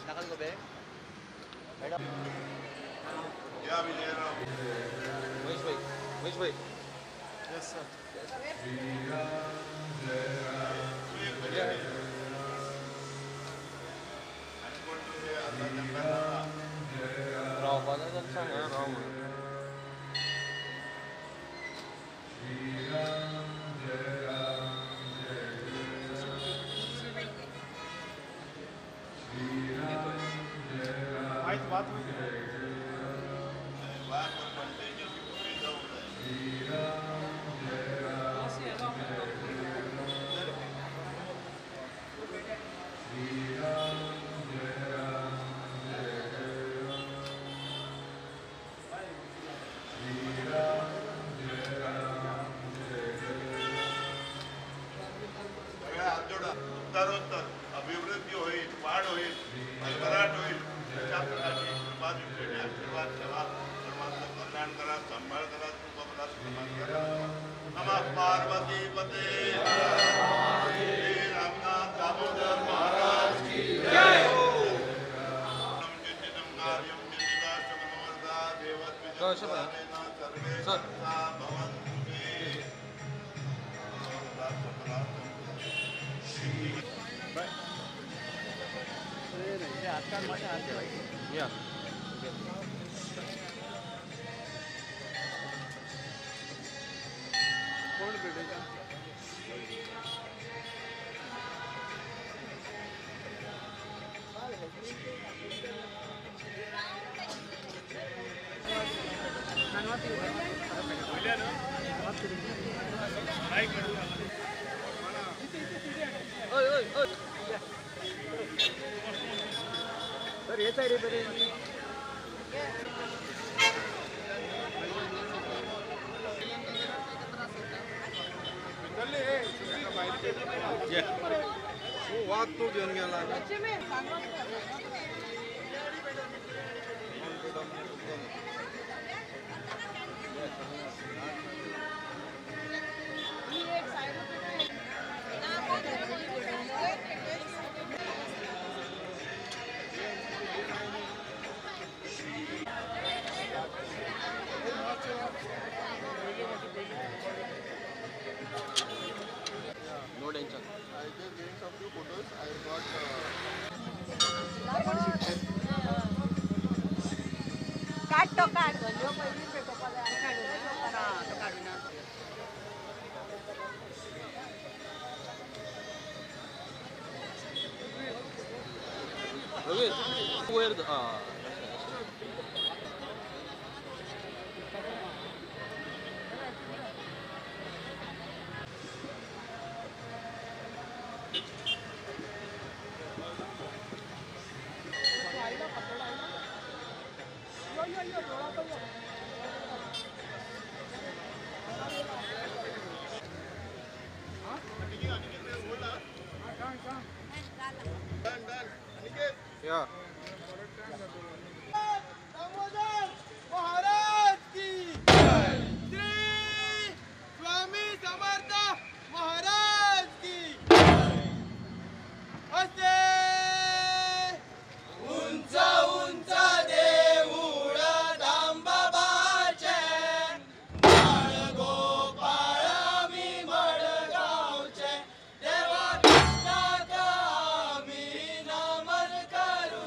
Nakal ko ba? Madam. Yeah, Vilera. Which way? Yes, sir. Raw pa na dyan saan? Raw mo. Ay, baत में उत्तरोत्तर अभिवृद्धी होईल, वाढ होईल, भरभराट होईल, अशा प्रकारची कृपा दिवशी आशीर्वाद ठेवा. सर्वांचं कल्याण करा, सांभाळ करा, सुखबला सुखमान करा. नमः पार्वती पते श्री रामनाथ दामोदर महाराज की जय. चिंतितं कार्यं चिंतिताश्रमनोर्धा देवद्विजोत्साहेन सर्वे सदा भवन्तु ते. Yeah. कोण भेटेगा? सर ये साइड पे वाद तो घेऊन गेला No tension. I just gained some few photos. I got काट तो काट जो पहिली पेटो पडे आणि काढू ना तो काढू ना Okay. Where the Yeah. Damodar Maharaj की जय. श्री स्वामी समर्थ महाराज की जय. असे उंच उंच देऊळ दामबाबाचे बाळगोपाळ मी मडगावचे देवा कृष्णात आम्ही नमन करू.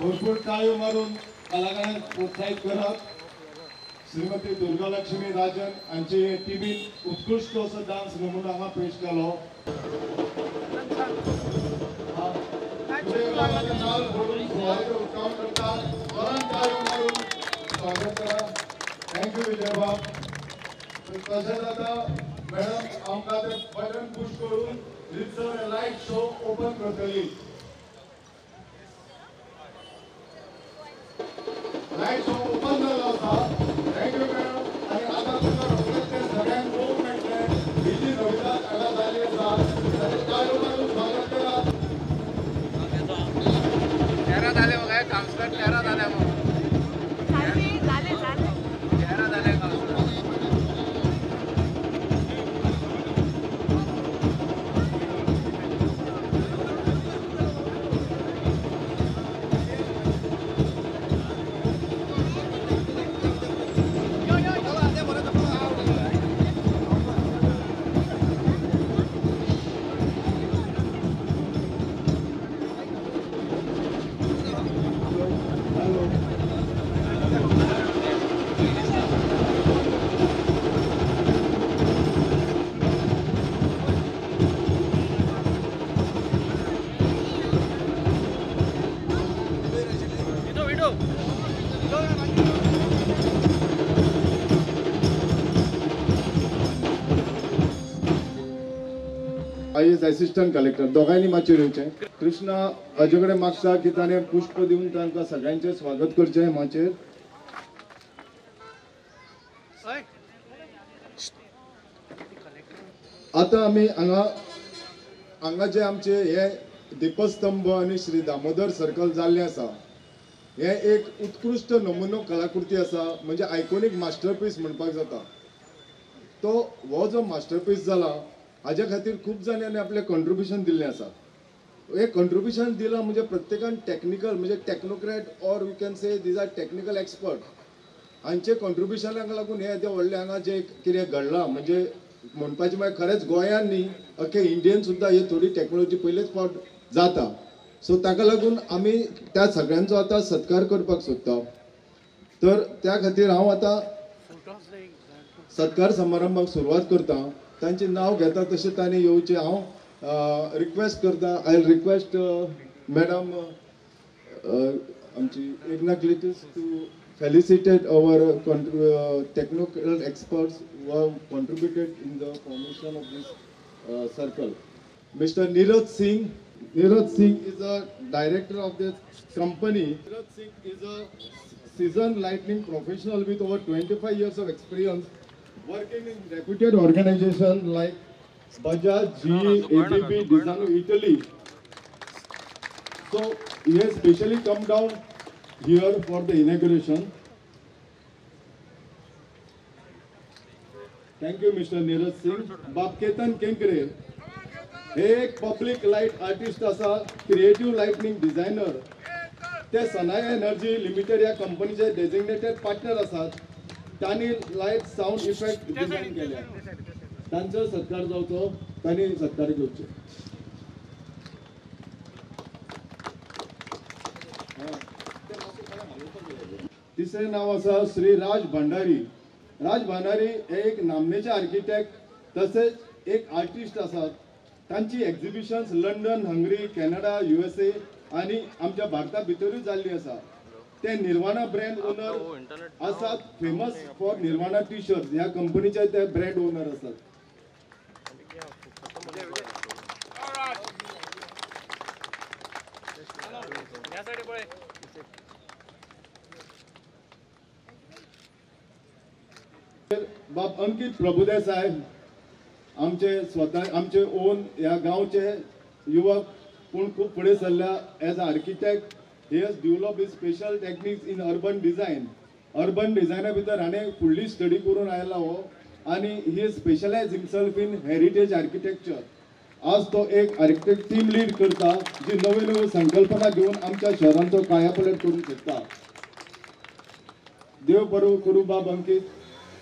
भरपूर टाळ्यो मारून कलाकारांक प्रोत्साहित करप. श्रीमती दुर्गालक्ष्मी राजन हांचे टिमीन उत्कृष्ट असो डान्स नमुनो हांगा पेश केलो. स्वागत करा. थँक्यू विजय बाब. तशेंच आतां मॅडम आमकां ते बटन पुश करून रितसर लायट शो ओपन करतली. लायट शो ओपन जालो आसा. Thank you madam. आनी आतां तुका रोखडेच ते सगळ्यांक पळोवंक मेळटलें ही जी नविदाद हांगा जाली आसा ताचें काय लोकांक स्वागत करा. 13 झाले मग काय काउन्सिलर 13 झाले मग झाले 13 झाले काउन्सिलर. IAS असिस्टंट कलेक्टर दोगांयनी मातशें येवचें. कृष्णा हाजे कडेन मागता की ताणें पुष्प दिवन तांकां सगळ्यांचें स्वागत करचें माचेर. आतां आमी हांगा जे आमचे हे दीपस्तंभ आनी श्री दामोदर सर्कल जाल्लें आसा हे एक उत्कृश्ट नमुनो कलाकृती आसा, म्हणजे आयकॉनीक मास्टरपीस म्हणपाक जाता. तो हो जो मास्टरपीस जाला हाज्या खातीर खूब जाणांनी आपलें कॉन्ट्रिब्युशन दिल्लें आसा. हे कॉन्ट्रिब्युशन दिलां म्हणजे प्रत्येकान टेक्निकल म्हणजे technocrat or we can say these are technical expert हांचे कॉन्ट्रिब्युशनाक लागून हे व्हडलें हांगा जे कितें घडलां म्हणजे म्हणपाचें म्हळ्यार खरेंच गोंयान न्ही अख्खे इंडियेन सुद्दां ही थोडी टेक्नॉलॉजी पयलेच फावट जाता. सो ताका लागून आमी त्या सगळ्यांचो आतां सत्कार करपाक सोदता. तर त्या खातीर हांव आतां सत्कार समारंभाक सुरवात करता. तांचें नांव घेता तशें तांणी येवचें हांव रिक्वेस्ट करता. आय विल रिक्वेस्ट मॅडम आमची इग्नाक्लिटस to felicitate our technical experts who have contributed in the formation of this circle. Mr. Neeraj Singh. Neeraj Singh is a director of this company. Neeraj Singh is a seasoned lighting professional with over 25 years of experience working in reputed organizations like Bajaj, GE, ABB, Desano, Italy. So he has specially come down here for the inauguration. Thank you, Mr. Neeraj Singh. Bab Ketan Kenkre हे एक public light artist असा, creative lightning designer. ते सनाय energy limited या कंपनीचे designated partner असतात. त्यांनी light sound effect design केले. त्यांचा सत्कार जावचो, त्यांनी सत्कार घेवचे. तिसरे नाव असा श्री राज भंडारी. राज भंडारी हे एक नामनेचे आर्किटेक्ट तसेच एक आर्टिस्ट असतात. त्यांची exhibitions London, hungry, Canada, USA आणि आमच्या भारता भितरूच जाल्ली आसा. ते निर्वाणा ब्रँड ओनर असतात. Famous for nirvana T shirt ह्या कंपनीचे ते ब्रँड ओनर असतात. बाब अंकित प्रभुदेसाय आमचे स्वतः आमचे ओन या गांवचे युवक पूण खूब फुडें सरल्या. As a architect he has developed his special techniques in urban design. Urban डिझायना भितर हाणें फुडली स्टडी करून आयला हो आणि he specialized himself in heritage architecture. आज तो एक आर्किटेक्ट टीम लीड करता जी नवी नवी संकल्पना घेऊन आमच्या शहरांचो कायापलट करू शकता. देव बरो करू बाब Ankit.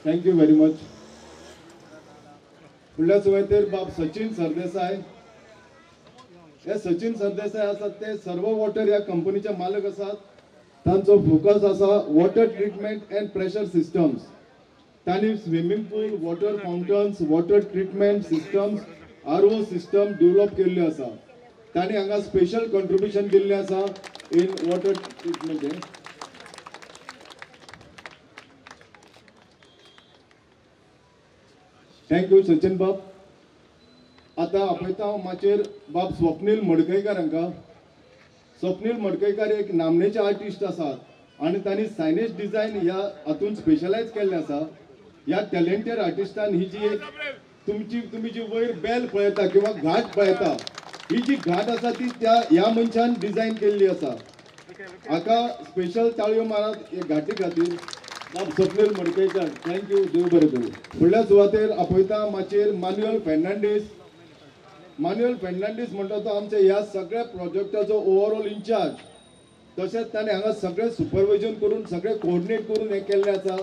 Thank you very much. फुडल्या सुवातेर बाब सचिन सरदेसाय. हे सचिन सरदेसाय असतात ते सर्व वॉटर या कंपनीचे मालक असतात. तांचो फोकस असा water treatment and pressure systems. त्यांनी swimming pool, water fountains, water treatment systems, RO system develop केल्ले आसा. त्यांनी हांगा स्पेशल कॉन्ट्रिब्युशन दिल्लें आसा in water treatment. Thank you Sachin बाब. आता आपयता हांव माचेर बाब स्वप्नील मडकयकार हांकां. स्वप्नील मडकयकार एक नामनेचे आर्टिस्ट आसात आणि त्यांनी सायनेज डिझायन ह्या हातून स्पेशलायज केल्लें आसा. ह्या टॅलेंटेड आर्टिस्टान ही जी एक तुम्ही जी वयर बेल पळयता किंवा घाट पळयता ही जी घाट आसा ती त्या ह्या मनशान डिझायन केल्ली आसा. हाका स्पेशल ताळयो मारात हे घाटी खातीर. बाब स्वप्नील मडकयकार. थँक्यू. देव बरें करूं. फुडल्या सुवातेर आपयता माचेर मान्युअल फेर्नांडीस. मान्युअल फेर्नांडीस म्हणटा तो आमच्या ह्या सगळ्या प्रोजेक्टाचो ओवरऑल इंचार्ज. तशेंच ताणें हांगा सगळें सुपरविजन करून सगळें कोऑर्डिनेट करून हें केल्लें आसा.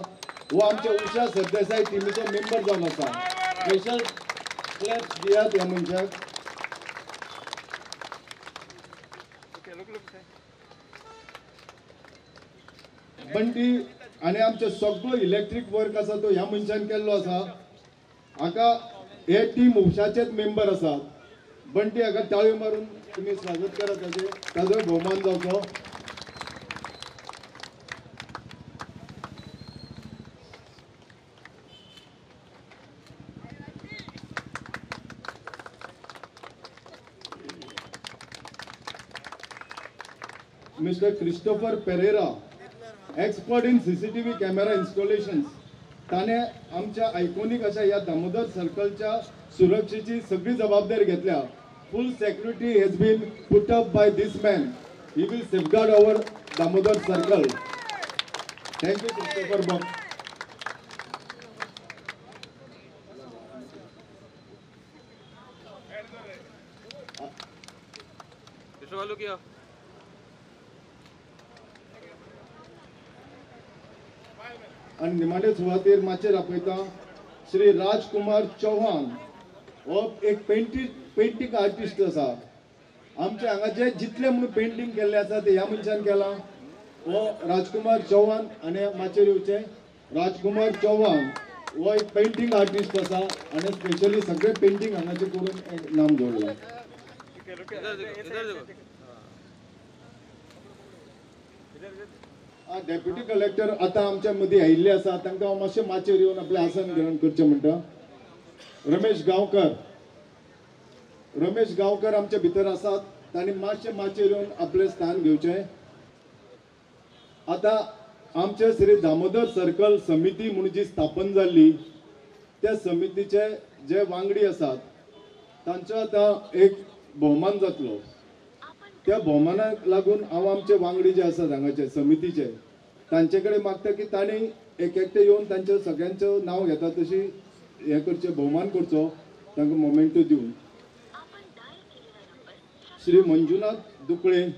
हो आमच्या उषा सरदेसाय टिमीचो मेंबर जावन आसा. स्पेशल क्लॅप्स दियात ह्या मनशाक. बंटी आणि आमचे सगळो इलेक्ट्रीक वर्क आसा तो ह्या मनशान केल्लो आसा. हाका हे टीम उषाचेच मेंबर आसात. बंटी हाका ताळयो मारून तुम्ही स्वागत करा. ताजो भोवमान जावचो. Mister Christopher Pereira, expert in CCTV camera installations, ताणे आमच्या आयकॉनिक अशा या दामोदर सर्कलच्या सुरक्षेची सगळी जबाबदारी घेतल्या. Full security has been put up by this man. He will safeguard our Damodar circle. Thank you Christopher Bob. चालू किया. आणि निमाणे सुवातेर माचेर आपयता श्री राजकुमार चौहान हो एक पेंटिंग आर्टिस्ट आसा. आमच्या हांगा जे जितले म्हणून पेंटिंग केल्ले आसा ते ह्या मनशान केला. हो राजकुमार चौहान आणि माचेर येवचे. राजकुमार चौहान हो एक पेंटिंग आर्टिस्ट आसा आणि स्पेशली सगळे पेंटिंग हांगाचे करून एक नाम जोडला. डेप्युटी कलेक्टर आता आमच्या मध्ये आयिल्ले आसा. तांकां हांव मातशें माचेर येवन आपलें आसन ग्रहण करचें म्हणटा. रमेश गांवकर आमच्या भितर आसात. तांणी मातशें माचेर येवन आपलें स्थान घेवचें. आता आमचे श्री दामोदर सर्कल समिती म्हणून जी स्थापन जाल्ली त्या समितीचे जे वांगडी आसात तांचो आता एक भोवमान जातलो. त्या भोवमानाक लागून हांव आमचे वांगडी जे आसात हांगाचे समितीचे तांचे कडेन मागता की तांणी एक एकटे येवन तांचे सगळ्यांचो नांव घेता तशी हे करचे भोवमान करचो तांकां मोमेंटो दिवन. श्री मंजुनाथ दुकळे,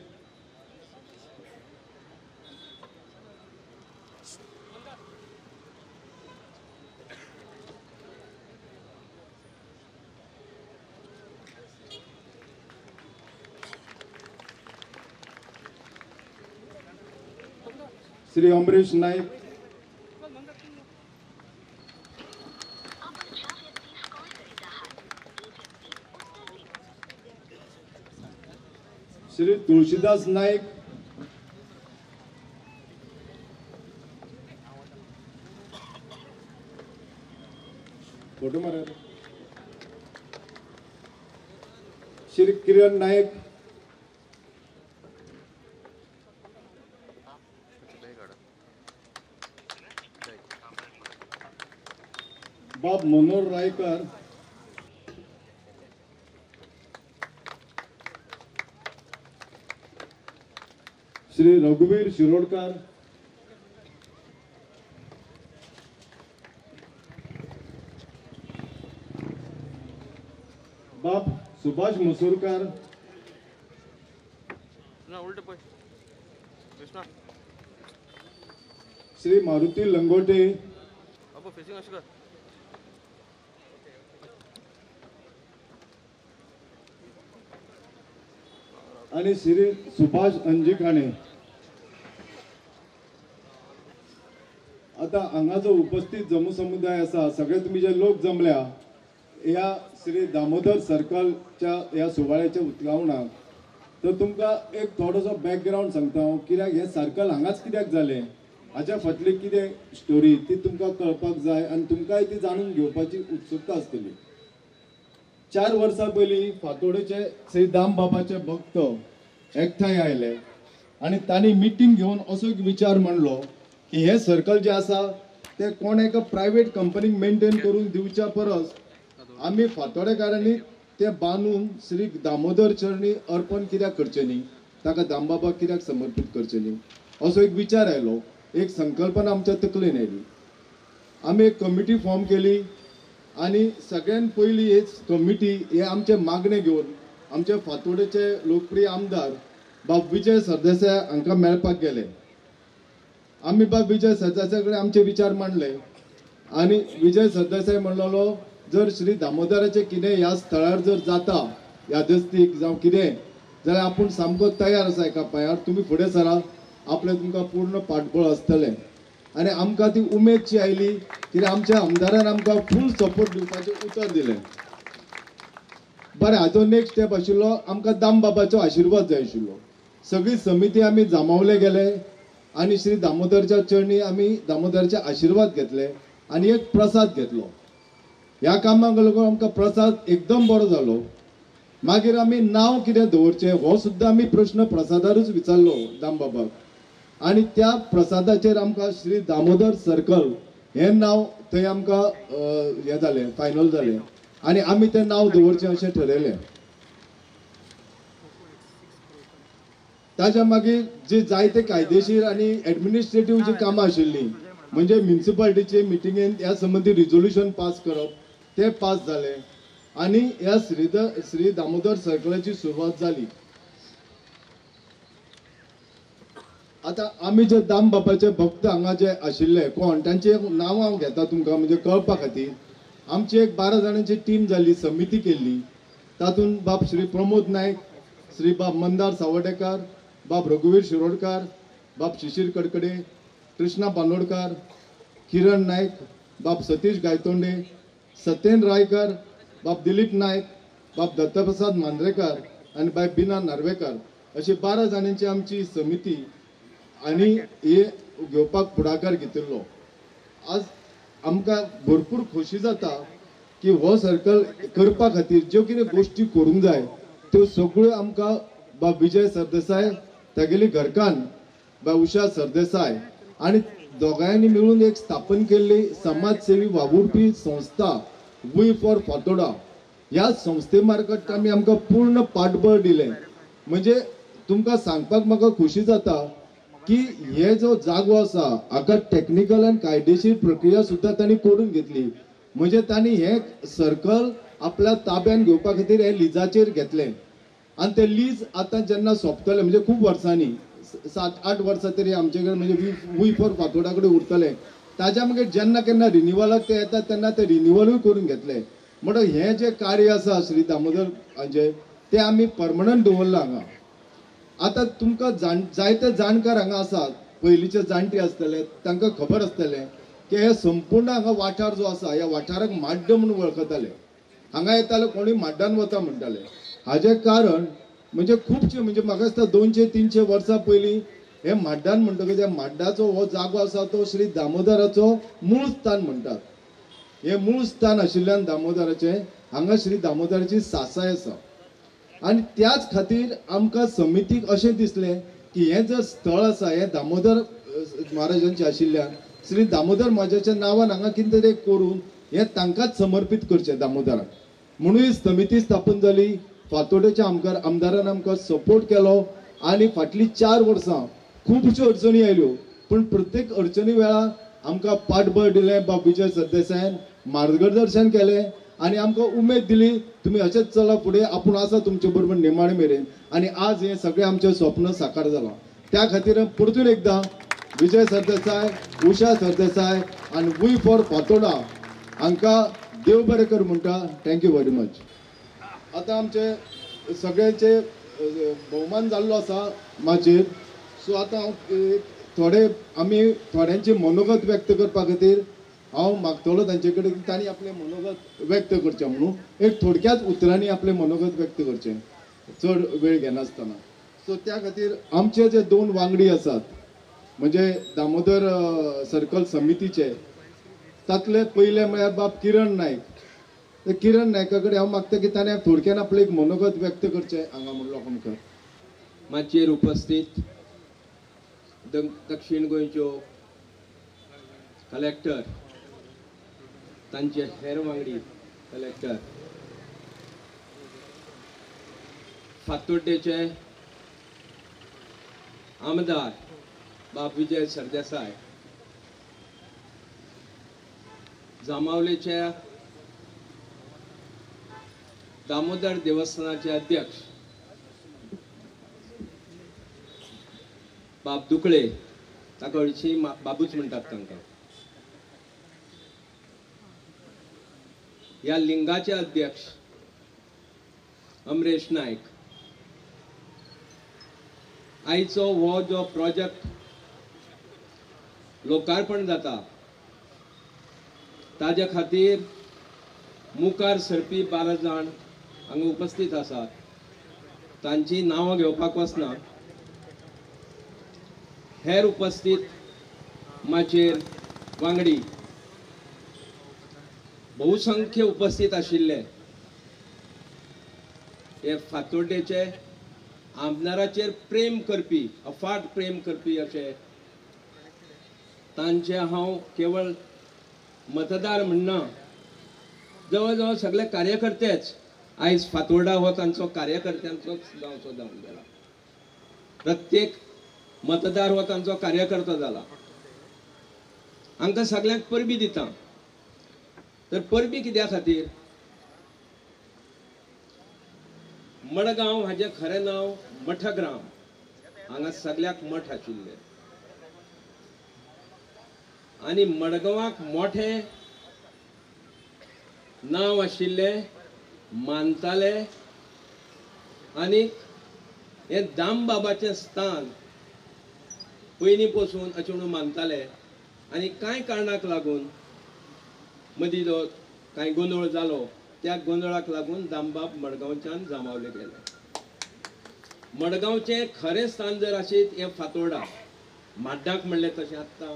श्री अमरीश नाईक, श्री तुळशीदास नाईक, फोटो मारा, श्री किरण नाईक, बाब मनोहर रायकर, श्री रघुवीर शिरोडकर, बाब सुभाष मसूरकर, उलट पै कृष्णा, श्री मारुती लंगोटे, अब फेसिंग अशी कर. आणि श्री सुभाष अंजिखाणे. आता हांगा जो उपस्थित जम्मू समुदाय आसा सगळे तुम्ही जे लोक जमल्या या श्री दामोदर सर्कलच्या या सुवाळ्याच्या उद्घाटनाक, तर तुमकां एक थोडोसो बॅकग्रावंड सांगता हांव. कित्याक हे सर्कल हांगाच कित्याक जालें हाच्या फाटली कितें स्टोरी ती तुमकां कळपाक जाय आणि तुमकांय ती जाणून घेवपाची उत्सुकता आसतली. 4 वर्सां पयलीं फातोडेचे श्री दामबाबाचे भक्त एकठांय आयले आणि तांणी मिटींग घेवन असो एक विचार मांडलो की हे सर्कल जे आसा ते कोण एका प्रायवेट कंपनीक मेंटेन करून दिवच्या परस आमी फातोडेकारांनी ते बांदून श्री दामोदर चरणी अर्पण कित्याक करचें न्ही, ताका दामबाबाक कित्याक समर्पित करचें न्ही, असो एक विचार आयलो. एक संकल्पना आमच्या तकलेन आयली. आमी एक कमिटी फॉर्म केली आणि सगळ्यात पयली ही कमिटी हे आमचे मागणे घेवन आमचे फातोडेचे लोकप्रिय आमदार बाब विजय सरदेसाय हांकां मेळपाक गेले. आमी बाब विजय सरदेसाय कडेन आमचे विचार मांडले आणि विजय सरदेसाय म्हणलेलो जर श्री दामोदराचे कितें ह्या स्थळार जर जाता यादस्तीक जावं कितें जाल्यार आपूण सामको तयार आसा एका पांयार, तुमी फुडें सरा, आपलें तुमकां पूर्ण पाठबळ आसतलें. आणि आमकां ती उमेदची आयली कित्याक आमच्या आमदारान आमकां फूल सपोर्ट दिवपाचें उतर दिलें. बरें, हाजो नेक्स्ट स्टेप आशिल्लो आमकां दामबाबाचो आशिर्वाद जाय आशिल्लो. सगळी समिती आमी जामावले गेले आणि श्री दामोदरच्या चरणी आमी दामोदराचे आशिर्वाद घेतले आणि एक प्रसाद घेतलो. ह्या कामाक लागून आमकां प्रसाद एकदम बरो जालो. मागीर आमी नांव कितें दवरचें हो सुद्दां आमी प्रश्न प्रसादारूच विचारलो दामबाबाक आनी त्या प्रसादाचेर आमकां श्री दामोदर सर्कल हें नांव थंय आमकां हें जालें फायनल जालें आनी आमी तें नांव दवरचें अशें ठरयलें. ताच्या मागीर जी जायते कायदेशीर आनी एडमिनिस्ट्रेटीव जी कामां आशिल्लीं म्हणजे म्युनिसिपालिटीचे मिटिंगेन ह्या संबंधी रिझोल्युशन पास करप तें पास जालें आनी ह्या श्री दामोदर सर्कलाची सुरवात जाली. आता आमी जे दामबाबाचे भक्त हांगा जे आशिल्ले कोण तांचे नांव हांव घेता तुमकां म्हणजे कळपा खातीर. आमची एक 12 जाणांची टीम जाली, समिती केल्ली. तातूंत बाब श्री प्रमोद नायक, श्री बाब मंदार सावडेकर, बाब रघुवीर शिरोडकार, बाब शिशीर कडकडे, कृष्णा बांदोडकार, किरण नायक, बाब सतीश गायतोंडे, सत्येन रायकर, बाब दिलीप नायक, बाब दत्तप्रसाद मांद्रेकर आनी बाब बिना नार्वेकर अशी 12 जाणांची आमची समिती आनी हे घेवपाक फुडाकार घेतिल्लो. आज आमकां भरपूर खोशी जाता की हो सर्कल करपा खातीर ज्यो कितें गोश्टी करूंक जाय त्यो सगळ्यो आमकां बाब विजय सरदेसाय, तागेली घरकान्न बाब उशा सरदेसाय आनी दोगांयांनी मेळून एक स्थापन केल्ली समाजसेवी वावुरपी संस्था वी फॉर फातोडा ह्या संस्थे मार्फत आमकां पूर्ण पाठबळ दिलें. म्हणजे तुमकां सांगपाक म्हाका खुशी जाता की हे जो जागो आसा हाका टेक्निकल आनी कायदेशीर प्रक्रिया सुद्दां तांणी करून घेतली. म्हणजे तांणी हे सर्कल आपल्या ताब्यान घेवपा खातीर हे लिजाचेर घेतलें आनी ते लीज आतां जेन्ना सोंपतलें म्हणजे खूब वर्सांनी 7-8 वर्सां तरी आमचे कडेन म्हणजे वी फॉर फातोडा कडेन उरतलें. ताच्या मागीर जेन्ना केन्ना रिन्युवलाक ते येतात तेन्ना ते रिन्युवलूय करून घेतले. म्हणून हे जे कार्य आसा श्री दामोदर हांचे ते आमी परमनंट दवरलां हांगा. आतां तुमकां जायते जाणकार हांगा आसात, पयलींचे जाणटे आसतले तांकां खबर आसतलें की हे संपूर्ण हांगा वाठार जो आसा ह्या वाठाराक माड्ड म्हणून वळखताले. हांगा येताले कोणी माड्डान वता म्हणटाले. हाजें कारण म्हणजे खुबशे म्हणजे म्हाका दिसता 200-300 वर्सां पयलीं हे माड्डान म्हणटकीर त्या माड्डाचो हो जागो आसा तो श्री दामोदराचो मूळ स्थान म्हणटात. हे मूळ स्थान आशिल्ल्यान दामोदराचें हांगा श्री दामोदराची सासाय आसा आनी त्याच खातीर आमकां समितीक अशें दिसलें की हें जर स्थळ आसा हें दामोदर महाराजांचें आशिल्ल्यान श्री दामोदर महाराजाच्या नांवान हांगा कितें तरी करून हें तांकांच समर्पीत करचें दामोदराक. म्हणून ही समिती स्थापन जाली. फातोडेच्या आमदारान आमकां सपोर्ट केलो आनी फाटलीं 4 वर्सां खुबश्यो अडचणी आयल्यो पूण प्रत्येक अडचणी वेळार आमकां पाठबळ दिलें. बाब विजय सरदेसायान मार्गदर्शन केलें आनी आमकां उमेद दिली तुमी अशेंच चला फुडें, आपूण आसा तुमचे बरोबर निमाणे मेरेन. आनी आज हें सगळें आमचें स्वप्न साकार जालां. त्या खातीर परतून एकदां विजय सरदेसाय, उशा सरदेसाय आनी वी फॉर फातोडा हांकां देव बरें कर म्हणटा. Thank you very much. आतां आमचे सगळ्यांचे भोवमान जाल्लो आसा माचयेर. सो आतां हांव थोड्यांचे मनोगत व्यक्त करपा खातीर हांव मागतलो तांचे कडेन की तांणी आपलें मनोगत व्यक्त करचें म्हणून एक थोडक्याच उतरांनी आपलें मनोगत व्यक्त करचें चड वेळ घेनासतना. सो त्या खातीर आमचे जे 2 वांगडी आसात म्हणजे दामोदर सर्कल समितीचे तातले पयले म्हळ्यार बाब किरण नायक. किरण नायका कडेन हांव मागता की ताणें थोडक्यान आपलें एक मनोगत व्यक्त करचें हांगा म्हणलो आमकां. माचयेर उपस्थित दक्षिण गोंयच्यो कलेक्टर, तांचे हेर वांगडी कलेक्टर, फातोड्डेचे आमदार बाब विजय सरदेसाय, जामावलेचे दामोदर देवस्थानाचे अध्यक्ष बाब दुकळे, ताका हरशीं बाबूच म्हणटात तांकां. ह्या लिंगाचे अध्यक्ष अमरेश नायक. आयचो हो जो प्रोजेक्ट लोकार्पण जाता ताजे खातीर मुखार सरपी 12 जाण हांगा उपस्थित आसात. तांची नांवां घेवपाक वचना. हेर उपस्थित माचयेर वांगडी बहुसंख्य उपस्थित आशिल्ले हे फातोड्डेचे आमदाराचेर प्रेम करपी अफाट प्रेम करपी अशे तांचे हांव केवळ मतदार म्हणना, जवळ जवळ सगळे कार्यकर्तेच आयज फातोर्डा हो तांचो कार्यकर्त्यांचोच गांवचो जावन गेला. प्रत्येक मतदार हो तांचो कार्यकर्तो जाला. हांकां सगळ्यांक परबी दिता. तर परबी कित्या खातीर? मडगांव हाजें खरें नांव मठग्राम. हांगा सगळ्याक मठ आशिल्ले आनी मडगांवाक मोठें नांव आशिल्ले मानताले आनी हे दामबाबाचें स्थान पयलीं पासून अशें म्हणून मानताले. आनी कांय कारणाक लागून मदीं जो कांय गोंदळ जालो त्या गोंदळाक लागून दामबाब मडगांवच्यान जामावले गेले. मडगांवचें खरें स्थान जर आशीत हें फातोर्डा. माड्डाक म्हणलें तशें आत्तां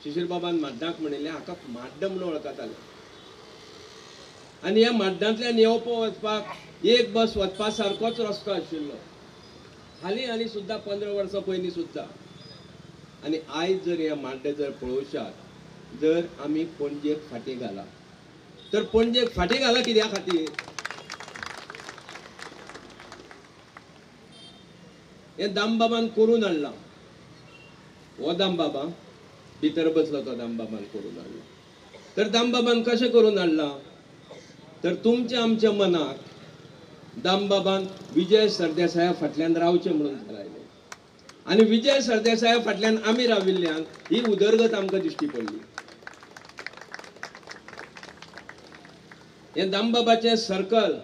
शिशिरबाबान माड्डाक म्हणिल्लें, हाका माड्ड म्हणून वळखताले. आनी ह्या माड्डांतल्यान येवपा वचपाक एक बस वचपा सारकोच रस्तो आशिल्लो. हालीं सुद्दां 15 वर्सां पयलीं सुद्दां. आनी आयज जर हे माड्डे जर पळोवशात, जर आमी पणजेक फाटीं घाला, तर पणजेक फाटीं घाला कित्या खातीर? हे दामबाबान करून हाडलां. हो दामबाबा भितर बसलो, तो दामबाबान करून हाडला. तर दामबाबान कशें करून हाडलां? तर तुमच्या आमच्या मनाक दामबाबान विजय सरदेसाया फाटल्यान रावचें म्हणून थारायलें. आनी विजय सरदेसाया फाटल्यान आमी राविल्ल्यान ही उदरगत आमकां दिश्टी पडली. हे दामबाबाचें सर्कल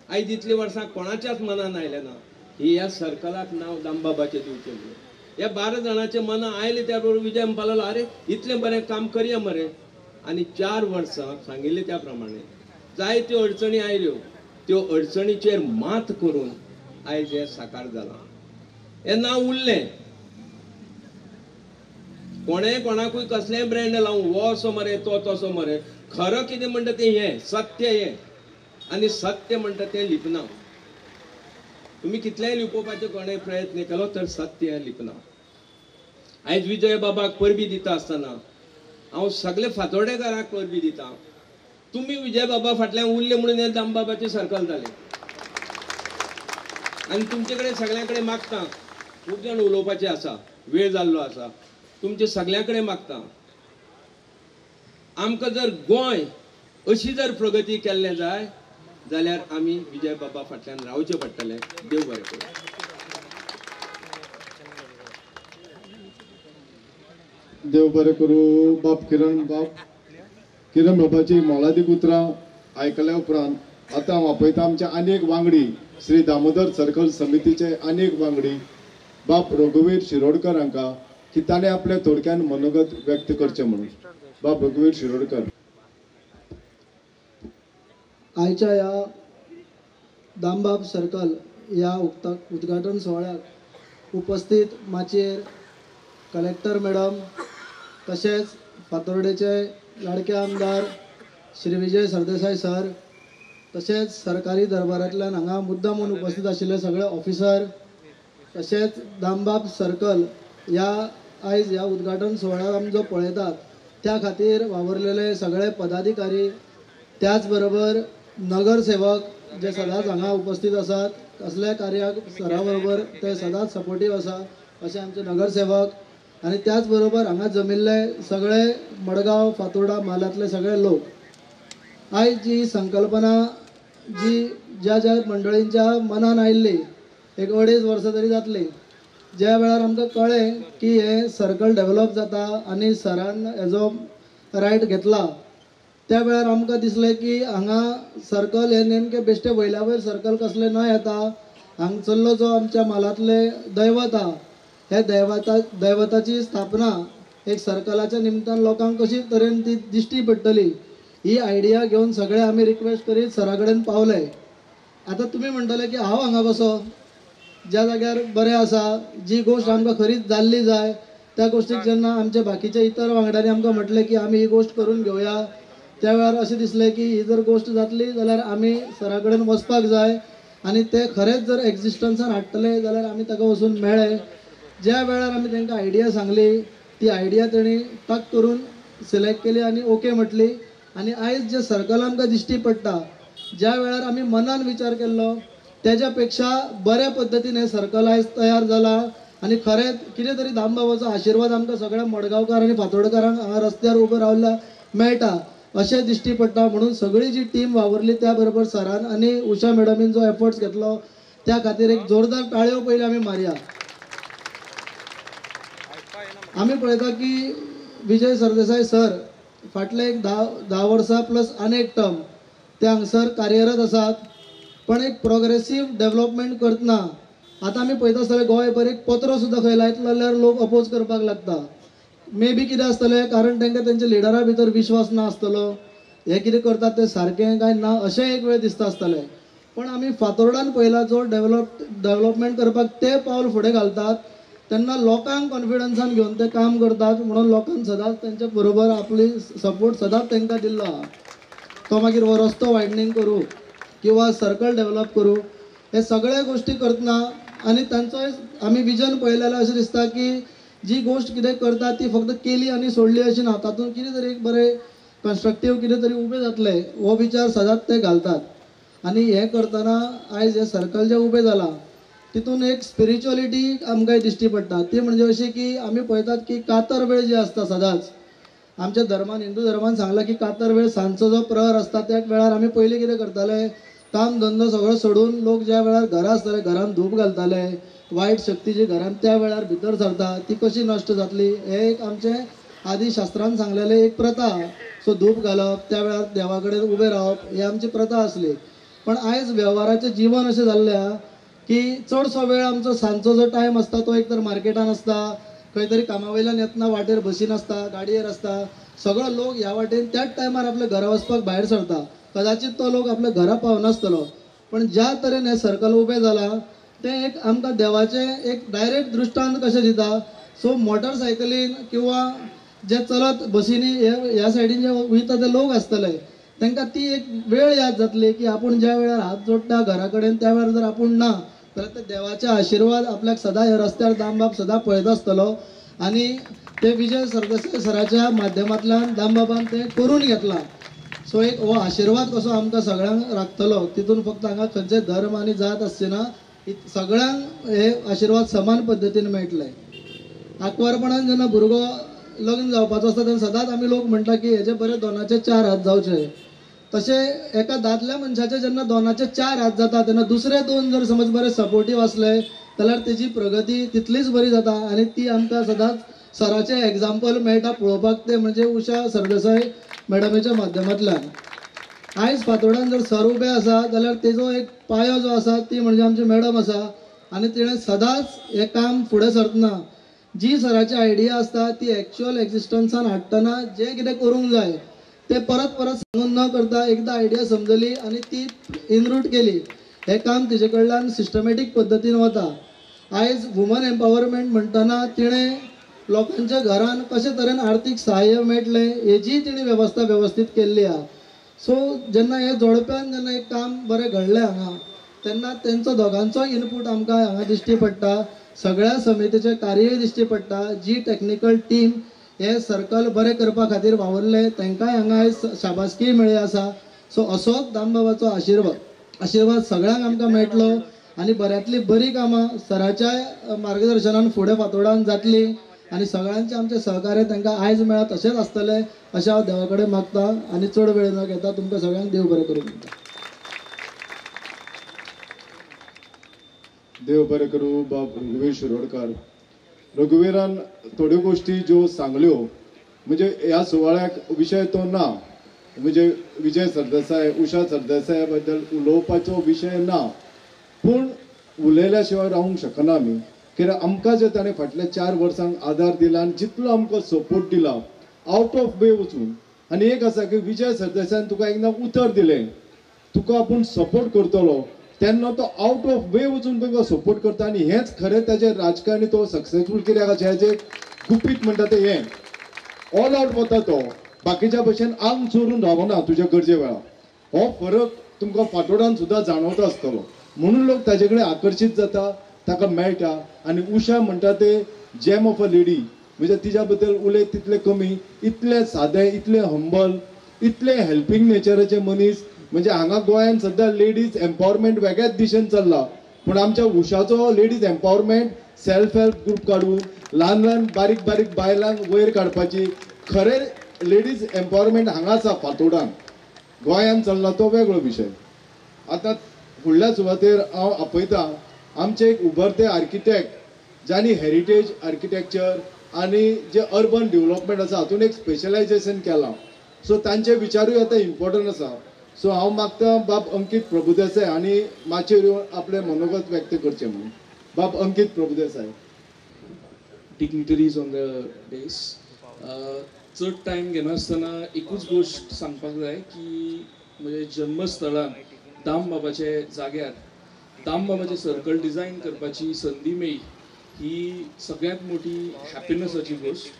आयज इतलीं वर्सां कोणाच्याच मनान आयलें ना ही ह्या सर्कलाक नांव दामबाबाचें दिवचें म्हणून. ह्या 12 जाणांचे मनां आयले त्या बरोबर विजय म्हणपाक लागलो, अरे इतलें बरें काम करया मरे. आनी 4 वर्सां सांगिल्ले त्या प्रमाणे जायत्यो अडचणी आयल्यो. त्यो अडचणीचेर मात करून आयज हें साकार जालां. हें नांव उरलें. कोणें कोणाकूय कसलेंय ब्रँड लावूं, हो असो मरे तो तसो मरे. खरं कितें म्हणटा तें हें सत्य हें. आनी सत्य म्हणटा तें लिपना. तुमी कितलेंय लिपोवपाचें कोणें प्रयत्न केलो तर सत्य हें लिपना. आयज विजय बाबाक परबी दिता आसतना हांव सगळे फातोर्डेकारांक परबी दिता. तुमी विजय बाबा फाटल्यान उरले म्हणून हें दामबाबाचें सर्कल जालें. आनी तुमचे कडेन सगळ्यां कडेन मागता, खूब जाण उलोवपाचें आसा, वेळ जाल्लो आसा, तुमचे सगळ्यां कडेन मागता, आमकां जर गोंय अशी जर प्रगती केल्लें जाय जाल्यार आमी विजय बाबा फाटल्यान रावचें पडटलें. देव बरें करूं. देव बरें करूं. बाब किरण बाबाची मोलादीक उतरां आयकल्या उपरांत आतां हांव आपयता आमच्या आनी एक वांगडी श्री दामोदर सर्कल समितीचे आनी एक वांगडी बाब रघुवीर शिरोडकर हांकां की ताणें आपले थोडक्यान मनोगत व्यक्त करचें म्हणून. बाब रघुवीर शिरोडकर. आयच्या ह्या दामबाब सर्कल ह्या उद्घाटन सोहळ्याक उपस्थित माचयेर कलेक्टर मॅडम, तशेंच फातोर्डेचे लाडके आमदार श्री विजय सरदेसाय सर, तशेंच सरकारी दरबारांतल्यान हांगा मुद्दाम म्हणून उपस्थित आशिल्ले सगळे ऑफिसर, तशेंच दामबाब सर्कल ह्या आयज ह्या उद्घाटन सोहळ्याक आमी जो पळयतात त्या खातीर वावरलेले सगळे पदाधिकारी, त्याच बरोबर नगरसेवक जे सदांच हांगा उपस्थित आसात, कसल्या कार्याक सरा बरोबर ते सदांच सपोर्टीव आसा अशे आमचे नगरसेवक, आनी त्याच बरोबर हांगा जमिल्ले सगळे मडगांव फातोर्डा म्हालांतले सगळे लोक. आयज जी संकल्पना जी ज्या ज्या मंडळींच्या मनान आयिल्ली, एक 2.5 वर्सां तरी जातली, ज्या वेळार आमकां कळ्ळें की हे सर्कल डेवलप जाता आनी सरान हेजो रायट घेतला, त्या वेळार आमकां दिसलें की हांगा सर्कल हे नेमकें बेश्टे वयल्या वयर सर्कल कसलें न येता, हांगसरलो जो आमच्या म्हालांतले दैवत आहा हे दैवताची स्थापना एक सर्कलाच्या निमतान लोकांक कशी तरेन ती दिश्टी पडटली ही आयडिया घेवन सगळे आमी रिक्वेस्ट करीत सरा कडेन पावले. आतां तुमी म्हणटले की हांव हांगा कसो, ज्या जाग्यार बरें आसा, जी गोश्ट आमकां खरीच जाल्ली जाय त्या गोश्टीक जेन्ना आमचे बाकीचे इतर वांगड्यांनी आमकां म्हटलें की आमी ही गोश्ट करून घेवया, त्या वेळार अशें दिसलें की ही जर गोश्ट जातली जाल्यार आमी सरा कडेन वचपाक जाय आनी ते खरेंच जर एक्झिस्टन्सान हाडटले जाल्यार आमी ताका वचून मेळ्ळे. ज्या वेळार आमी तांकां आयडिया सांगली ती आयडिया तेणी टक करून सिलेक्ट केली आनी ओके म्हटली. आनी आयज जे सर्कल आमकां दिश्टी पडटा ज्या वेळार आमी मनान विचार केल्लो तेज्या पेक्षा बऱ्या पद्दतीन हें सर्कल आयज तयार जाला. आनी खरेंच कितें तरी दामबाबाचो आशिर्वाद आमकां सगळ्या मडगांवकार आनी फातोडकारांक हांगा रस्त्यार उबो रावल्या मेळटा अशें दिश्टी पडटा. म्हणून सगळी जी टीम वावरली त्या बरोबर सरान आनी उशा मॅडमीन जो एफर्ट्स घेतलो त्या खातीर एक जोरदार ताळयो पयली आमी मारया. आमी पळयता की विजय सरदेसाय सर फाटले एक 10 वर्सां प्लस अनेक टर्म ते हांगसर कार्यरत आसात. पण एक प्रोग्रेसीव डेव्हलपमेंट करतना आतां आमी पळयता आसतले गोंयभर एक पत्रो सुद्दां खंय लायतलो जाल्यार लोक अपोज करपाक लागता. मे बी कितें आसतलें कारण तांकां तेंच्या लिडरा भितर विश्वास ना आसतलो हे कितें करतात तें सारकें काय ना अशें एक वेळ दिसता आसतलें. पण आमी फातोर्डान पळयला जो डेव्हलपमेंट करपाक ते पावल फुडें घालतात तेन्ना लोकांक कॉन्फिडन्सान घेवन ते काम करतात. म्हणून लोकांक सदांच तेंच्या बरोबर आपली सपोर्ट सदांच तांकां दिल्लो आहा. तो मागीर हो रस्तो वायडनींग करूं किंवा सर्कल डेव्हलप करूं हे सगळे गोश्टी करतना आनी तांचोय आमी विजन पळयलेलें अशें दिसता की जी गोश्ट कितें करता ती फक्त केली आनी सोडली अशी ना. तातूंत कितें तरी एक बरें कन्स्ट्रक्टीव कितें तरी उबें जातलें हो विचार सदांच ते घालतात. आनी हें करतना आयज हे सर्कल जें उबें जालां तितून एक स्पिरिच्युअलिटी आमकां दिश्टी पडटा. ती म्हणजे अशी की आमी पळयतात की कातर वेळ जी आसता सदांच आमच्या धर्मान हिंदू धर्मान सांगलां की कातर वेळ सांजचो जो प्रहर आसता त्या वेळार आमी पयलीं कितें करताले काम धंदो सगळो सोडून लोक ज्या वेळार घरा आसताले घरान धूप घालताले. वायट शक्ती जी घरान त्या वेळार भितर सरता ती कशी नश्ट जातली हे एक आमचें आदी शास्त्रान सांगलेलें एक प्रथा. सो धूप घालप त्या वेळार देवा कडेन उबें रावप ही आमची प्रथा आसली. पण आयज वेव्हाराचें जीवन अशें जाल्लें आहा की चडसो वेळ आमचो सांजचो जो टायम आसता तो एक तर मार्केटान आसता खंय तरी कामा वयल्यान येतना वाटेर बसीन आसता गाडयेर आसता. सगळो लोक ह्या वाटेन त्याच टायमार आपल्या घरा वचपाक भायर सरता. कदाचित तो लोक आपल्या घरा पावनासतलो. पण ज्या तरेन हें सर्कल उबें जालां तें एक आमकां देवाचें एक डायरेक्ट दृश्टांत कशें दिता. सो मोटरसायकलीन किंवा जे चलत बसींनी ह्या सायडीन जे वयता ते लोक आसतले तांकां ती एक वेळ याद जातली की आपूण ज्या वेळार हात जोडटा घरा कडेन त्या वेळार जर आपूण ना जाल्यार ते देवाचे आशिर्वाद आपल्याक सदां ह्या रस्त्यार दामबाब सदां पळयत आसतलो. आनी ते विजय सरदेसाय सराच्या माध्यमांतल्यान दामबाबान तें करून घेतलां. सो एक हो आशिर्वाद कसो आमकां सगळ्यांक राखतलो तितून फक्त हांगा खंयचे धर्म आनी जात आसचीना सगळ्यांक हे आशिर्वाद समान पद्दतीन मेळटले. आंकवारपणान जेन्ना भुरगो लग्न जावपाचो आसता तेन्ना सदांच आमी लोक म्हणटा की हेजे बरे दोनाचे 4 हात जावचे. तशें एका दादल्या मनशाचे जेन्ना दोनाचे 4 हात जाता तेन्ना दुसरे 2 जर समज बरे सपोर्टीव असले जाल्यार तेजी प्रगती तितलीच बरी जाता. आनी ती आमकां सदांच सराचें एग्जाम्पल मेळटा पळोवपाक ते म्हणजे उशा सरदेसाय मॅडमीच्या माध्यमांतल्यान. आयज फातोर्डान जर सर उबे आसा जाल्यार तेजो एक पायो जो आसा ती म्हणजे आमची मॅडम आसा. आनी तिणें सदांच हें काम फुडें सरतना जी सराची आयडिया आसता ती एक्चुअल एक्झिस्टन्सान हाडटना जें कितें करूंक जाय ते परत परत सांगून न करता एकदां आयडिया समजली आनी ती इनरूट केली. हें काम तिजे कडल्यान सिस्टमॅटीक पद्दतीन वता. आयज वुमन एम्पावरमेंट म्हणटना तिणें लोकांच्या घरान कशे तरेन आर्थीक सहाय्य मेळटलें हेजी तिणें वेवस्था वेवस्थीत केल्ली आहा. सो जेन्ना हे जोडप्यान जेन्ना एक काम बरें घडलें हांगा तेन्ना तेंचो दोगांचो इनपूट आमकां हांगा दिश्टी पडटा. सगळ्या समितीचे कार्यय दिश्टी पडटा. जी टॅक्निकल टीम हे सर्कल बरें करपा खातीर वावरले तांकांय हांगा आयज शाबासकी मेळ्ळी आसा. सो असोच दामबाबाचो आशिर्वाद सगळ्यांक आमकां मेळटलो आनी बऱ्यांतली बरी कामां सराच्या मार्गदर्शनान फुडें फातोर्डान जातली आनी सगळ्यांचे आमचे सहकार्य तांकां आयज मेळत तशेंच आसतलें अशें हांव देवा कडेन मागता. आनी चड वेळ न घेता तुमकां सगळ्यांक देव बरें करूं म्हणटा. देव बरें करूं बाब रघुवीर शिरोडकार. रघुवीरान थोड्यो गोश्टी ज्यो सांगल्यो म्हणजे ह्या सुवाळ्याक विशय तो ना म्हणजे विजय सरदेसाय उशा सरदेसाय बद्दल उलोवपाचो विशय ना. पूण उलयल्या शिवाय रावूंक शकना आमी कित्याक आमकां जे ताणें फाटल्या 4 वर्सांक आदार दिला आनी जितलो आमकां सपोर्ट दिला आवट ऑफ वे वचून. आनी एक आसा की विजय सरदेसायन तुका एकदां उतर दिलें तुका आपूण सपोर्ट करतलो तेन्ना तो आवट ऑफ वे वचून तुका सपोर्ट करता. आनी हेंच खरें ताजें राजकारणी तो सक्सेसफूल कित्याक हेजें गुपीत म्हणटा तें हें ऑल आउट वता तो बाकीच्या भशेन आंग चोरून रावना तुज्या गरजे वेळा. हो फरक तुमकां फातोडान सुद्दां जाणवता आसतलो. म्हणून लोक ताजे कडेन आकर्शीत जाता, ताका मेळटा. आनी उशा म्हणटा ते जेम ऑफ अ लेडी, म्हणजे तिच्या बद्दल उलयत तितले कमी. इतले सादे, इतले हंबल, इतले हेल्पिंग नेचराचे मनीस. म्हणजे हांगा गोंयांत सद्दां लेडीज एम्पावरमेंट वेगळ्याच दिशेन चल्ला. पूण आमच्या उशाचो ladies empowerment self help group काडून ल्हान ल्हान बारीक बारीक बायलांक वयर काडपाची खरें लेडीज एम्पावरमेंट हांगा आसा फातोडान. गोंयांत चल्ला तो वेगळो विशय. आतां फुडल्या सुवातेर हांव आपयतां आमचे एक उबरते आर्किटेक्ट जांणी हेरिटेज आर्किटेक्चर आनी जे अर्बन डेव्हलपमेंट आसा हातूंत एक स्पेशलायजेशन केलां. सो तांचे विचारूय आतां इम्पॉर्टंट आसा. सो हांव मागतां बाब अंकीत प्रभुदेसाय आनी माचयेर येवन आपलें मनोगत व्यक्त करचें म्हणून. बाब Ankit Prabhudesai. Dignitaries on the डेस. चड टायम घेनासतना एकूच गोश्ट सांगपाक जाय की म्हजे जन्मस्थळान दामबाबाचे जाग्यार दामबाबाचे सर्कल डिझायन करपाची संदी मेळ्ळी ही सगळ्यांत मोठी हॅपिनसाची गोश्ट.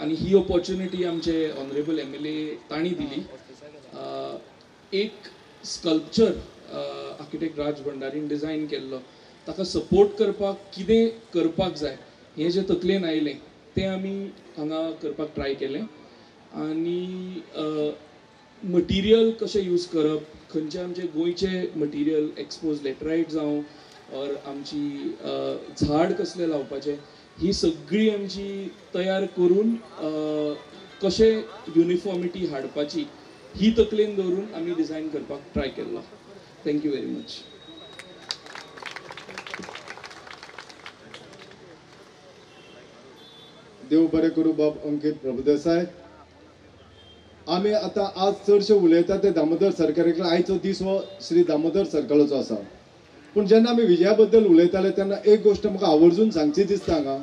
आनी ही ऑपॉर्च्युनिटी आमचे ऑनरेबल MLA तांणी दिली. एक स्कल्पचर आर्किटेक्ट राज भंडारीन डिझायन केल्लो, ताका सपोर्ट करपाक कितें करपाक जाय हें जें तकलेन आयलें तें आमी हांगा करपाक ट्राय केलें. आनी मटिरियल कशें यूज करप, खंयचे आमचे गोंयचे मटिरियल एक्सपोज लेटरायट जावं ऑर आमची झाड कसले लावपाचे, ही सगळी आमची तयार करून कशें युनिफॉर्मिटी हाडपाची ही तकलेन दवरून आमी डिझायन करपाक ट्राय केल्लो. Thank you very much. देव बरें करूं बाब अंकीत प्रभुदेसाय. आमी आतां आज चडशे उलयता ते दामोदर सर्कलाक. आयचो दीस हो श्री दामोदर सर्कलाचो आसा. पूण जेन्ना आमी विजया बद्दल उलयताले तेन्ना एक गोश्ट म्हाका आवर्जून सांगची दिसता हांगा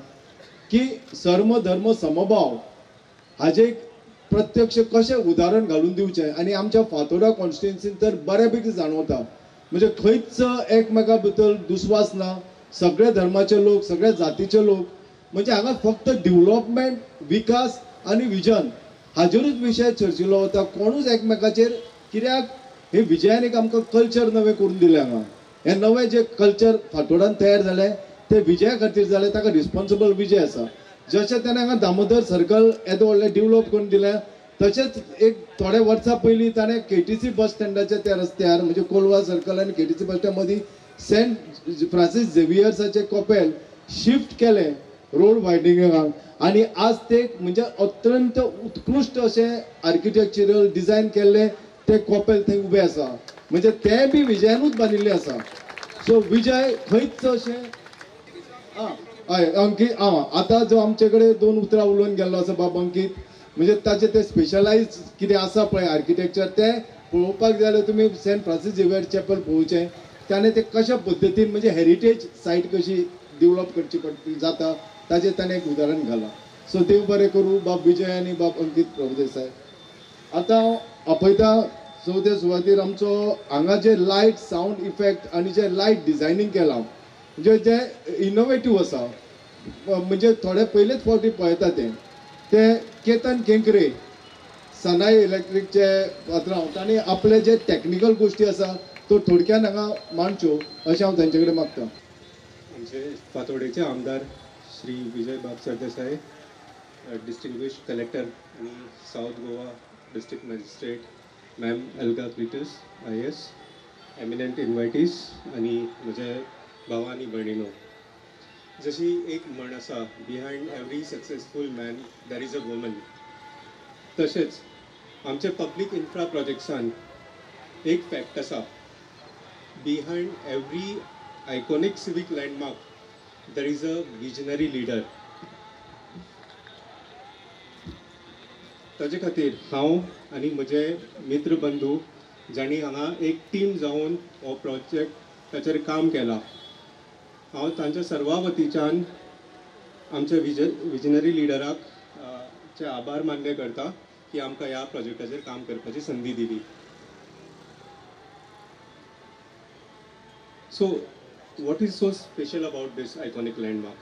की सर्म धर्म समभाव हाजे प्रत्यक्ष कशें उदाहरण घालून दिवचें. आनी आमच्या फातोडा कॉन्स्टिट्युएन्सीन तर बऱ्यापैकी जाणवता. म्हणजे खंयच एकमेका बद्दल दुस्वास ना. सगळे धर्माचे लोक, सगळे जातीचे लोक. म्हणजे हांगा फक्त डेव्हलपमेंट, विकास आनी विजन हाजेरूच विशय चर्चिलो वता. कोणूच एकमेकाचेर कित्याक हे विजयान एक आमकां कल्चर नवें करून दिलें. हांगा हे नवें जे कल्चर फातोडान तयार जालें ते विजया खातीर जालें. ताका रिस्पॉन्सिबल विजय आसा. जशें ताणें हांगा दामोदर सर्कल येदो व्हडलें डेव्हलप करून दिलें, तशेंच एक थोड्या वर्सां पयलीं ताणें KTC बस स्टँडाच्या त्या रस्त्यार म्हणजे कोलवा सर्कल आनी KTC बस स्टँड मदीं सेंट फ्रांसीस झेवियर्साचें कॉपेल शिफ्ट केलें रोड वायडिंगाक. आनी आज ते म्हणजे अत्यंत उत्कृश्ट अशें आर्किटेक्चरल डिझायन केल्लें ते कॉपेल थंय उबें आसा. म्हणजे ते बी विजयानूच बांदिल्लें आसा. सो विजय खंयच अशें हय अंकीत आतां जो आमचे कडेन 2 उतरां उलोवन गेल्लो आसा बाब अंकीत, म्हणजे ताचे ते स्पेशलायज कितें आसा पळय आर्किटेक्चर तें पळोवपाक जाय जाल्यार तुमी सेंट फ्रांसीस झेवियर चॅपल पळोवचें. ताणें ते कशा पद्दतीन म्हणजे हेरिटेज सायट कशी डेव्हलप करची पडटी जाता ताजें ताणें एक उदाहरण घालां. सो देव बरें करूं बाब विजय आनी बाब अंकीत प्रभुदेसाय. आतां हांव आपयता चवथे सुवातेर आमचो हांगा जे लायट सावंड इफेक्ट आनी जे लायट डिझायनींग केलां म्हणजे जे इनोवेटीव आसा. म्हणजे थोडे पयलेच फावटी पळयता ते केतन केंकरे सनाई इलेक्ट्रीकचे पात्रांव तांणी आपले जे टॅक्निकल गोश्टी आसा तो थोडक्यान हांगा मांडच्यो अशें हांव तांचे कडेन मागतां. आमचे फातोडेचे आमदार श्री विजय बाब सरदेसाय, डिस्टिंग्विश्ड कलेक्टर आणि south Goa district magistrate ma'am Elga Clitus IAS, eminent invitees आणि म्हजे भावा आनी भयणीनो. जशी एक म्हण आसा, behind every successful man there is a woman. तशेंच आमचे पब्लीक इन्फ्रा प्रोजेक्ट्सान एक फॅक्ट आसा, behind every iconic civic landmark there is a visionary leader. ताजे खातीर हांव आनी म्हजे मित्र बंधू जांणी हांगा एक टीम जावन हो प्रोजेक्ट ताचेर काम केलां. हांव तांच्या सर्वा वतीच्यान आमच्या विजनरी लिडराक चे आभार मान्य करता की आमकां ह्या प्रोजेक्टाचेर काम करपाची संदी दिली. So what is so special about this iconic landmark?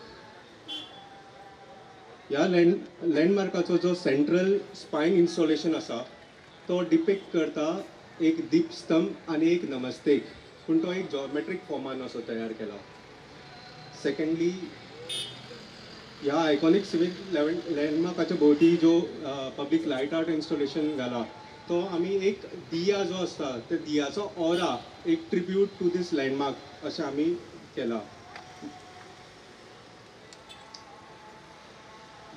ह्या लँडमार्काचो जो सेंट्रल स्पायन इन्स्टॉलेशन आसा तो डिपिक्ट करता एक दीपस्तंभ आनी एक नमस्तेक, पूण तो एक जॉमेट्रीक फॉर्मान असो तयार केला. सेकंडली ह्या आयकॉनिक सिवीक लँडमार्काच्या भोवती जो पब्लीक लायट आर्ट इन्स्टॉलेशन घाला तो आमी एक दिया जो आसता त्या दियाचो ऑरा एक ट्रिब्यूट टू दीस लँडमार्क अशें आमी केला.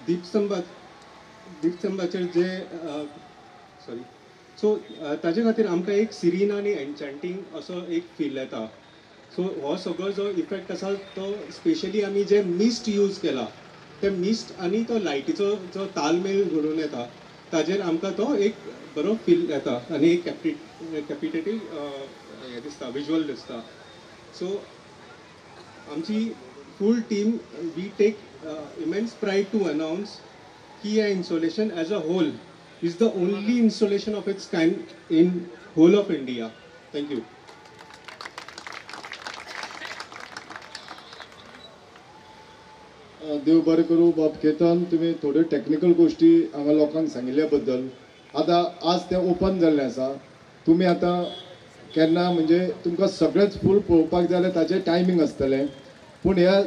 दीपस्तंभाचेर जे सॉरी सो ताजे खातीर आमकां एक सिरीन आनी एन्चॅन्टींग असो एक फील येता. सो हो सगळो जो इफेक्ट आसा तो स्पेशली आमी जे मिस्ट यूज केला ते मिस्ट आनी तो लायटीचो जो तालमेल घडून येता ताजेर आमकां तो एक बरो फील येता आनी एक कॅपिटेटीव हें दिसता, विज्युअल दिसता. सो आमची full team we take immense pride to announce कि यह installation as a whole is the only installation of its kind in whole of India. Thank you. देव बरें करूं. बाब केतन, तुम्ही थोड्यो टॅक्निकल गोष्टी हांगा लोकांक सांगिल्ल्या बद्दल. आतां आज तें ओपन जाल्लें आसा. तुमी आतां केन्ना म्हणजे तुमकां सगळेंच फूल पळोवपाक जाय जाल्यार ताचें टायमींग आसतलें, पूण ह्या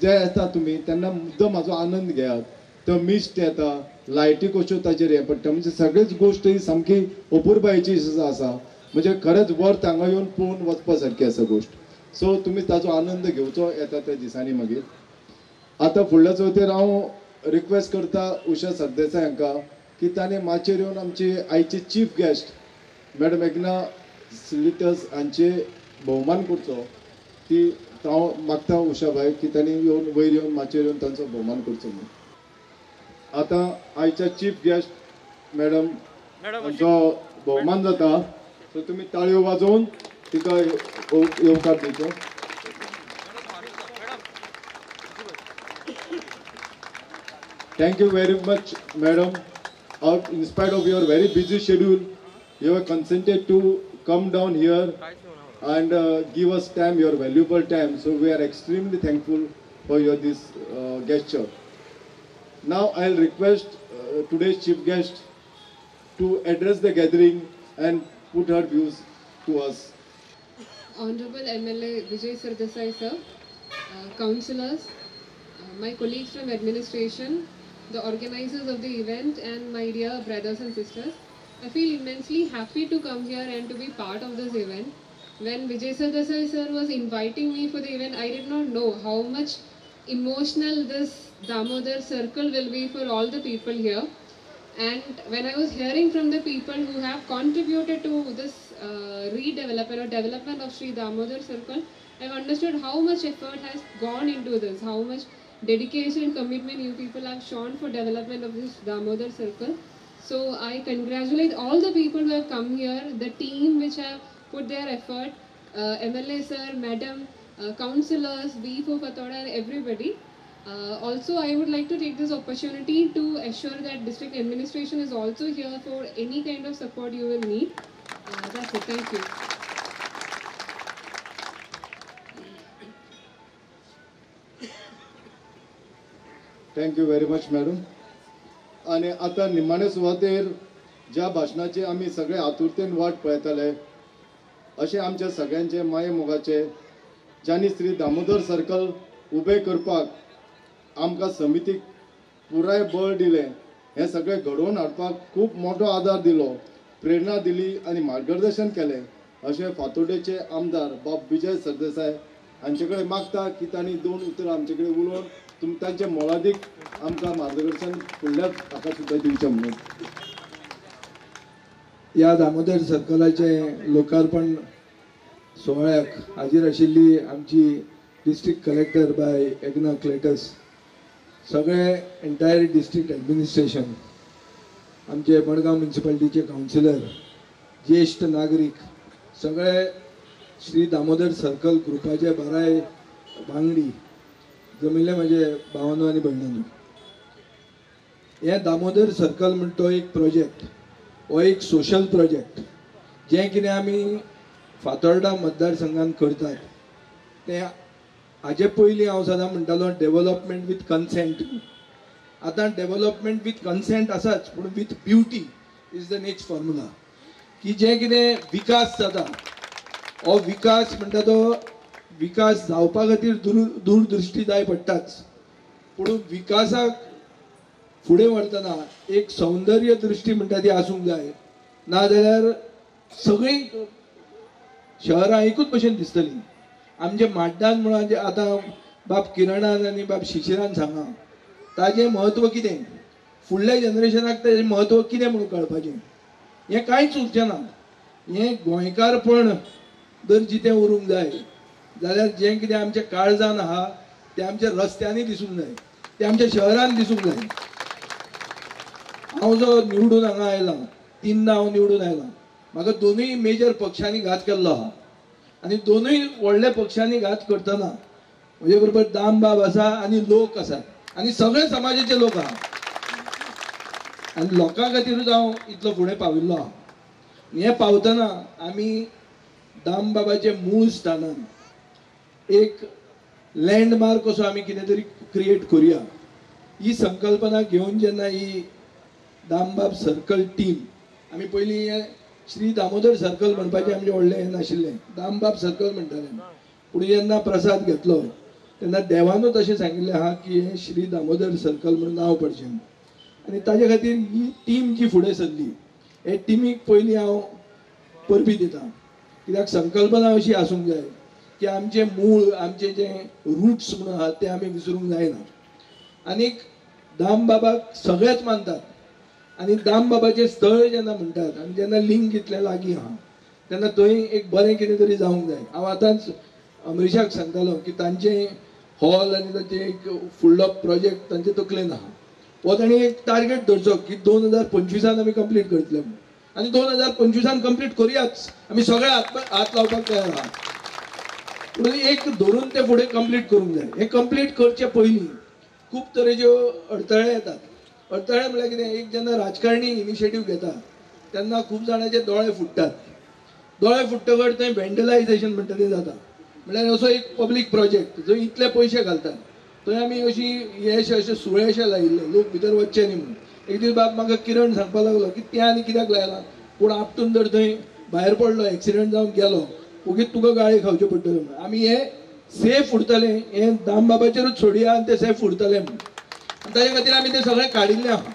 जे येता तुमी तेन्ना मुद्दम हाचो आनंद घेयात. तो मिस्ट येता, लायटी कश्यो ताचेर हें पडटा, म्हणजे सगळीच गोश्ट ही सामकी अपुरबायेची आसा. म्हणजे खरेंच वर्थ हांगा येवन पळोवन वचपा सारकी आसा गोश्ट. सो तुमी ताचो आनंद घेवचो येता त्या दिसांनी. मागीर आतां फुडल्या चवथीर हांव रिक्वेस्ट करता उशा सरदेसाय हांकां की ताणें माचयेर येवन आमची आयची चीफ गेस्ट मॅडम मेघना सिलिटस हांचे भोवमान करचो. ती हांव मागता उशाबाई की तांणी येवन वयर येवन माचयेर येवन तांचो भोवमान करचो म्हणून. आतां आयच्या चीफ गेस्ट मॅडम हांचो भोवमान जाता. सो तुमी ताळयो वाजोवन तिका येवकार दिवचो. Thank you very much, madam. In spite of your very busy schedule, you have consented to come down here and give us time, your valuable time. So we are extremely thankful for your this gesture. Now I'll request today's chief guest to address the gathering and put her views to us. Honorable MLA Vijay Sardesai sir, councillors, my colleagues from administration, the organizers of the event, and my dear brothers and sisters. I feel immensely happy to come here and to be part of this event. When Vijay Sardesai sir was inviting me for the event, I did not know how much emotional this Damodar circle will be for all the people here. And when I was hearing from the people who have contributed to this redevelopment or development of Sri Damodar circle, I've understood how much effort has gone into this, how much dedication and commitment you people have shown for development of this Damodar circle. So I congratulate all the people who have come here, the team which have put their effort, MLA sir, madam, councillors, V4 Patoda and everybody. Also I would like to take this opportunity to assure that district administration is also here for any kind of support you will need. That's it. Thank you. Thank you very much madam. आणि आता निमाणे सुवातेर ज्या भाशणाची आमी सगळे आतुरतेन वाट पळयताले अशें आमच्या सगळ्यांचे माये मोगाचे ज्यांनी श्री दामोदर सर्कल उबें करपाक आमकां समितीक पुराय बळ दिलें, हें सगळें घडोवन हाडपाक खूब मोठो आदार दिलो, प्रेरणा दिली आनी मार्गदर्शन केलें अशें फातोडेचे आमदार बाब विजय सरदेसाय हांचे कडेन मागता की तांणी 2 उतरां आमचे कडेन उलोवन तांचे मोलादीक आमकां मार्गदर्शन फुडल्या हाका सुद्दां दिवचें म्हणून. ह्या दामोदर सर्कलाचे लोकार्पण सोहळ्याक हाजीर आशिल्ली आमची डिस्ट्रिक्ट कलेक्टर बाय एग्ना क्लेटस, सगळे एंटायर डिस्ट्रिक्ट एडमिनिस्ट्रेशन, आमचे मडगांव म्युनिसिपालिटीचे कावन्सिलर, ज्येश्ठ नागरीक, सगळे श्री दामोदर सर्कल ग्रुपाचे बाराय वांगडी, जमिल्ले म्हजे भावांनो आनी भयणांनो, हे दामोदर सर्कल म्हणटा तो एक प्रोजेक्ट, हो एक सोशल प्रोजेक्ट. जें कितें आमी फातोर्डा मतदारसंघान करतात तें हाजे पयलीं हांव सदां म्हणटालो डेव्हलपमेंट विथ कन्सेंट. आतां डेव्हलपमेंट विथ कन्सेंट आसाच पूण with beauty is the next formula की जे कितें विकास जाता हो विकास म्हणटा तो विकास जावपा खातीर दूरदृश्टी जाय पडटाच पूण विकासाक फुडें व्हरतना एक सौंदर्य दृश्टी म्हणटा ती आसूंक जाय नाजाल्यार सगळीं शहरां एकूच भशेन दिसतलीं आमचे माड्डान म्हणून आतां बाब किरणान आनी बाब शिशिरान सांगा ताजें म्हत्व कितें फुडल्या जनरेशनाक ताजें म्हत्व कितें म्हणून कळपाचें हें कांयच उरचें ना हें गोंयकारपण जर जितें उरूंक जाय जाल्यार जें कितें आमच्या काळजान आहा तें आमच्या रस्त्यांनी दिसूंक जाय तें आमच्या शहरान दिसूंक जाय हांव जो निवडून हांगा आयलां 3दा हांव निवडून आयलां म्हाका दोनूय मेजर पक्षांनी घात केल्लो आहा आनी दोनूय व्हडल्या पक्षांनी घात करतना म्हजे बरोबर दामबाब आसा आनी लोक आसात आनी सगळे समाजाचे लोक आहा आनी लोकां खातीरूच हांव इतलो फुडें पाविल्लो आहा हें पावतना आमी दामबाबाचे मूळ स्थानान एक लँडमार्क असो आमी कितें तरी क्रिएट करुया ही संकल्पना घेवन जेन्ना ही दामबाब सर्कल टीम आमी पयलीं हें श्री दामोदर सर्कल म्हणपाचें आमचें व्हडलें हें नाशिल्लें दामबाब सर्कल म्हणटाले पूण जेन्ना प्रसाद घेतलो तेन्ना देवानूच अशें सांगिल्लें आहा की हें श्री दामोदर सर्कल म्हणून नांव पडचें आनी ताजे खातीर ही टीम जी फुडें सरली हे टिमीक पयलीं हांव परबी दितां कित्याक संकल्पना अशी आसूंक जाय की आमचे मूळ आमचे जे रुट्स म्हणून आहात ते आमी विसरूंक जायना आनीक दामबाबाक सगळेच मानतात आनी दामबाबाचें स्थळ जेन्ना म्हणटात आनी जेन्ना लिंग इतलें लागीं आहा तेन्ना थंय एक बरें कितें तरी जावंक जाय हांव आतांच अमरिशाक सांगतालो की तांचें हॉल आनी तांचें एक फुडलो प्रोजेक्ट तांचे तकलेन आहा हो तांणी एक टार्गेट धरचो की 2025 आमी कंप्लीट करतले आनी 2025 कंप्लीट करुयाच आमी सगळे हात लावपाक तयार आहात पूण एक धरून ते फुडें कंप्लीट करूंक जाय हे कंप्लीट करचे पयलीं खूब तरेच्यो अडथळे येतात अडथळे म्हळ्यार कितें एक जेन्ना राजकारणी इनिशिएटीव घेता तेन्ना खूब जाणांचे दोळे फुट्टात दोळे फुट्टकच थंय वेंडलायजेशन म्हणटा तें जाता म्हळ्यार असो एक पब्लीक प्रोजेक्ट जंय इतले पयशे घालतात थंय आमी अशी हे अशे सुळेशे लायिल्ले लोक भितर वच्चे न्ही म्हणून एक दीस बाब म्हाका किरण सांगपाक लागलो की तें आनी कित्याक लायलां पूण आपटून जर थंय भायर पडलो एक्सिडेंट जावन गेलो ओगीच तुका गाळी खावच्यो पडटल्यो म्हणून आमी हे सेफ उरतले हे दामबाबाचेरूच सोडया आनी ते सेफ उरतले म्हणून ताजे खातीर आमी ते सगळें काडिल्लें आहा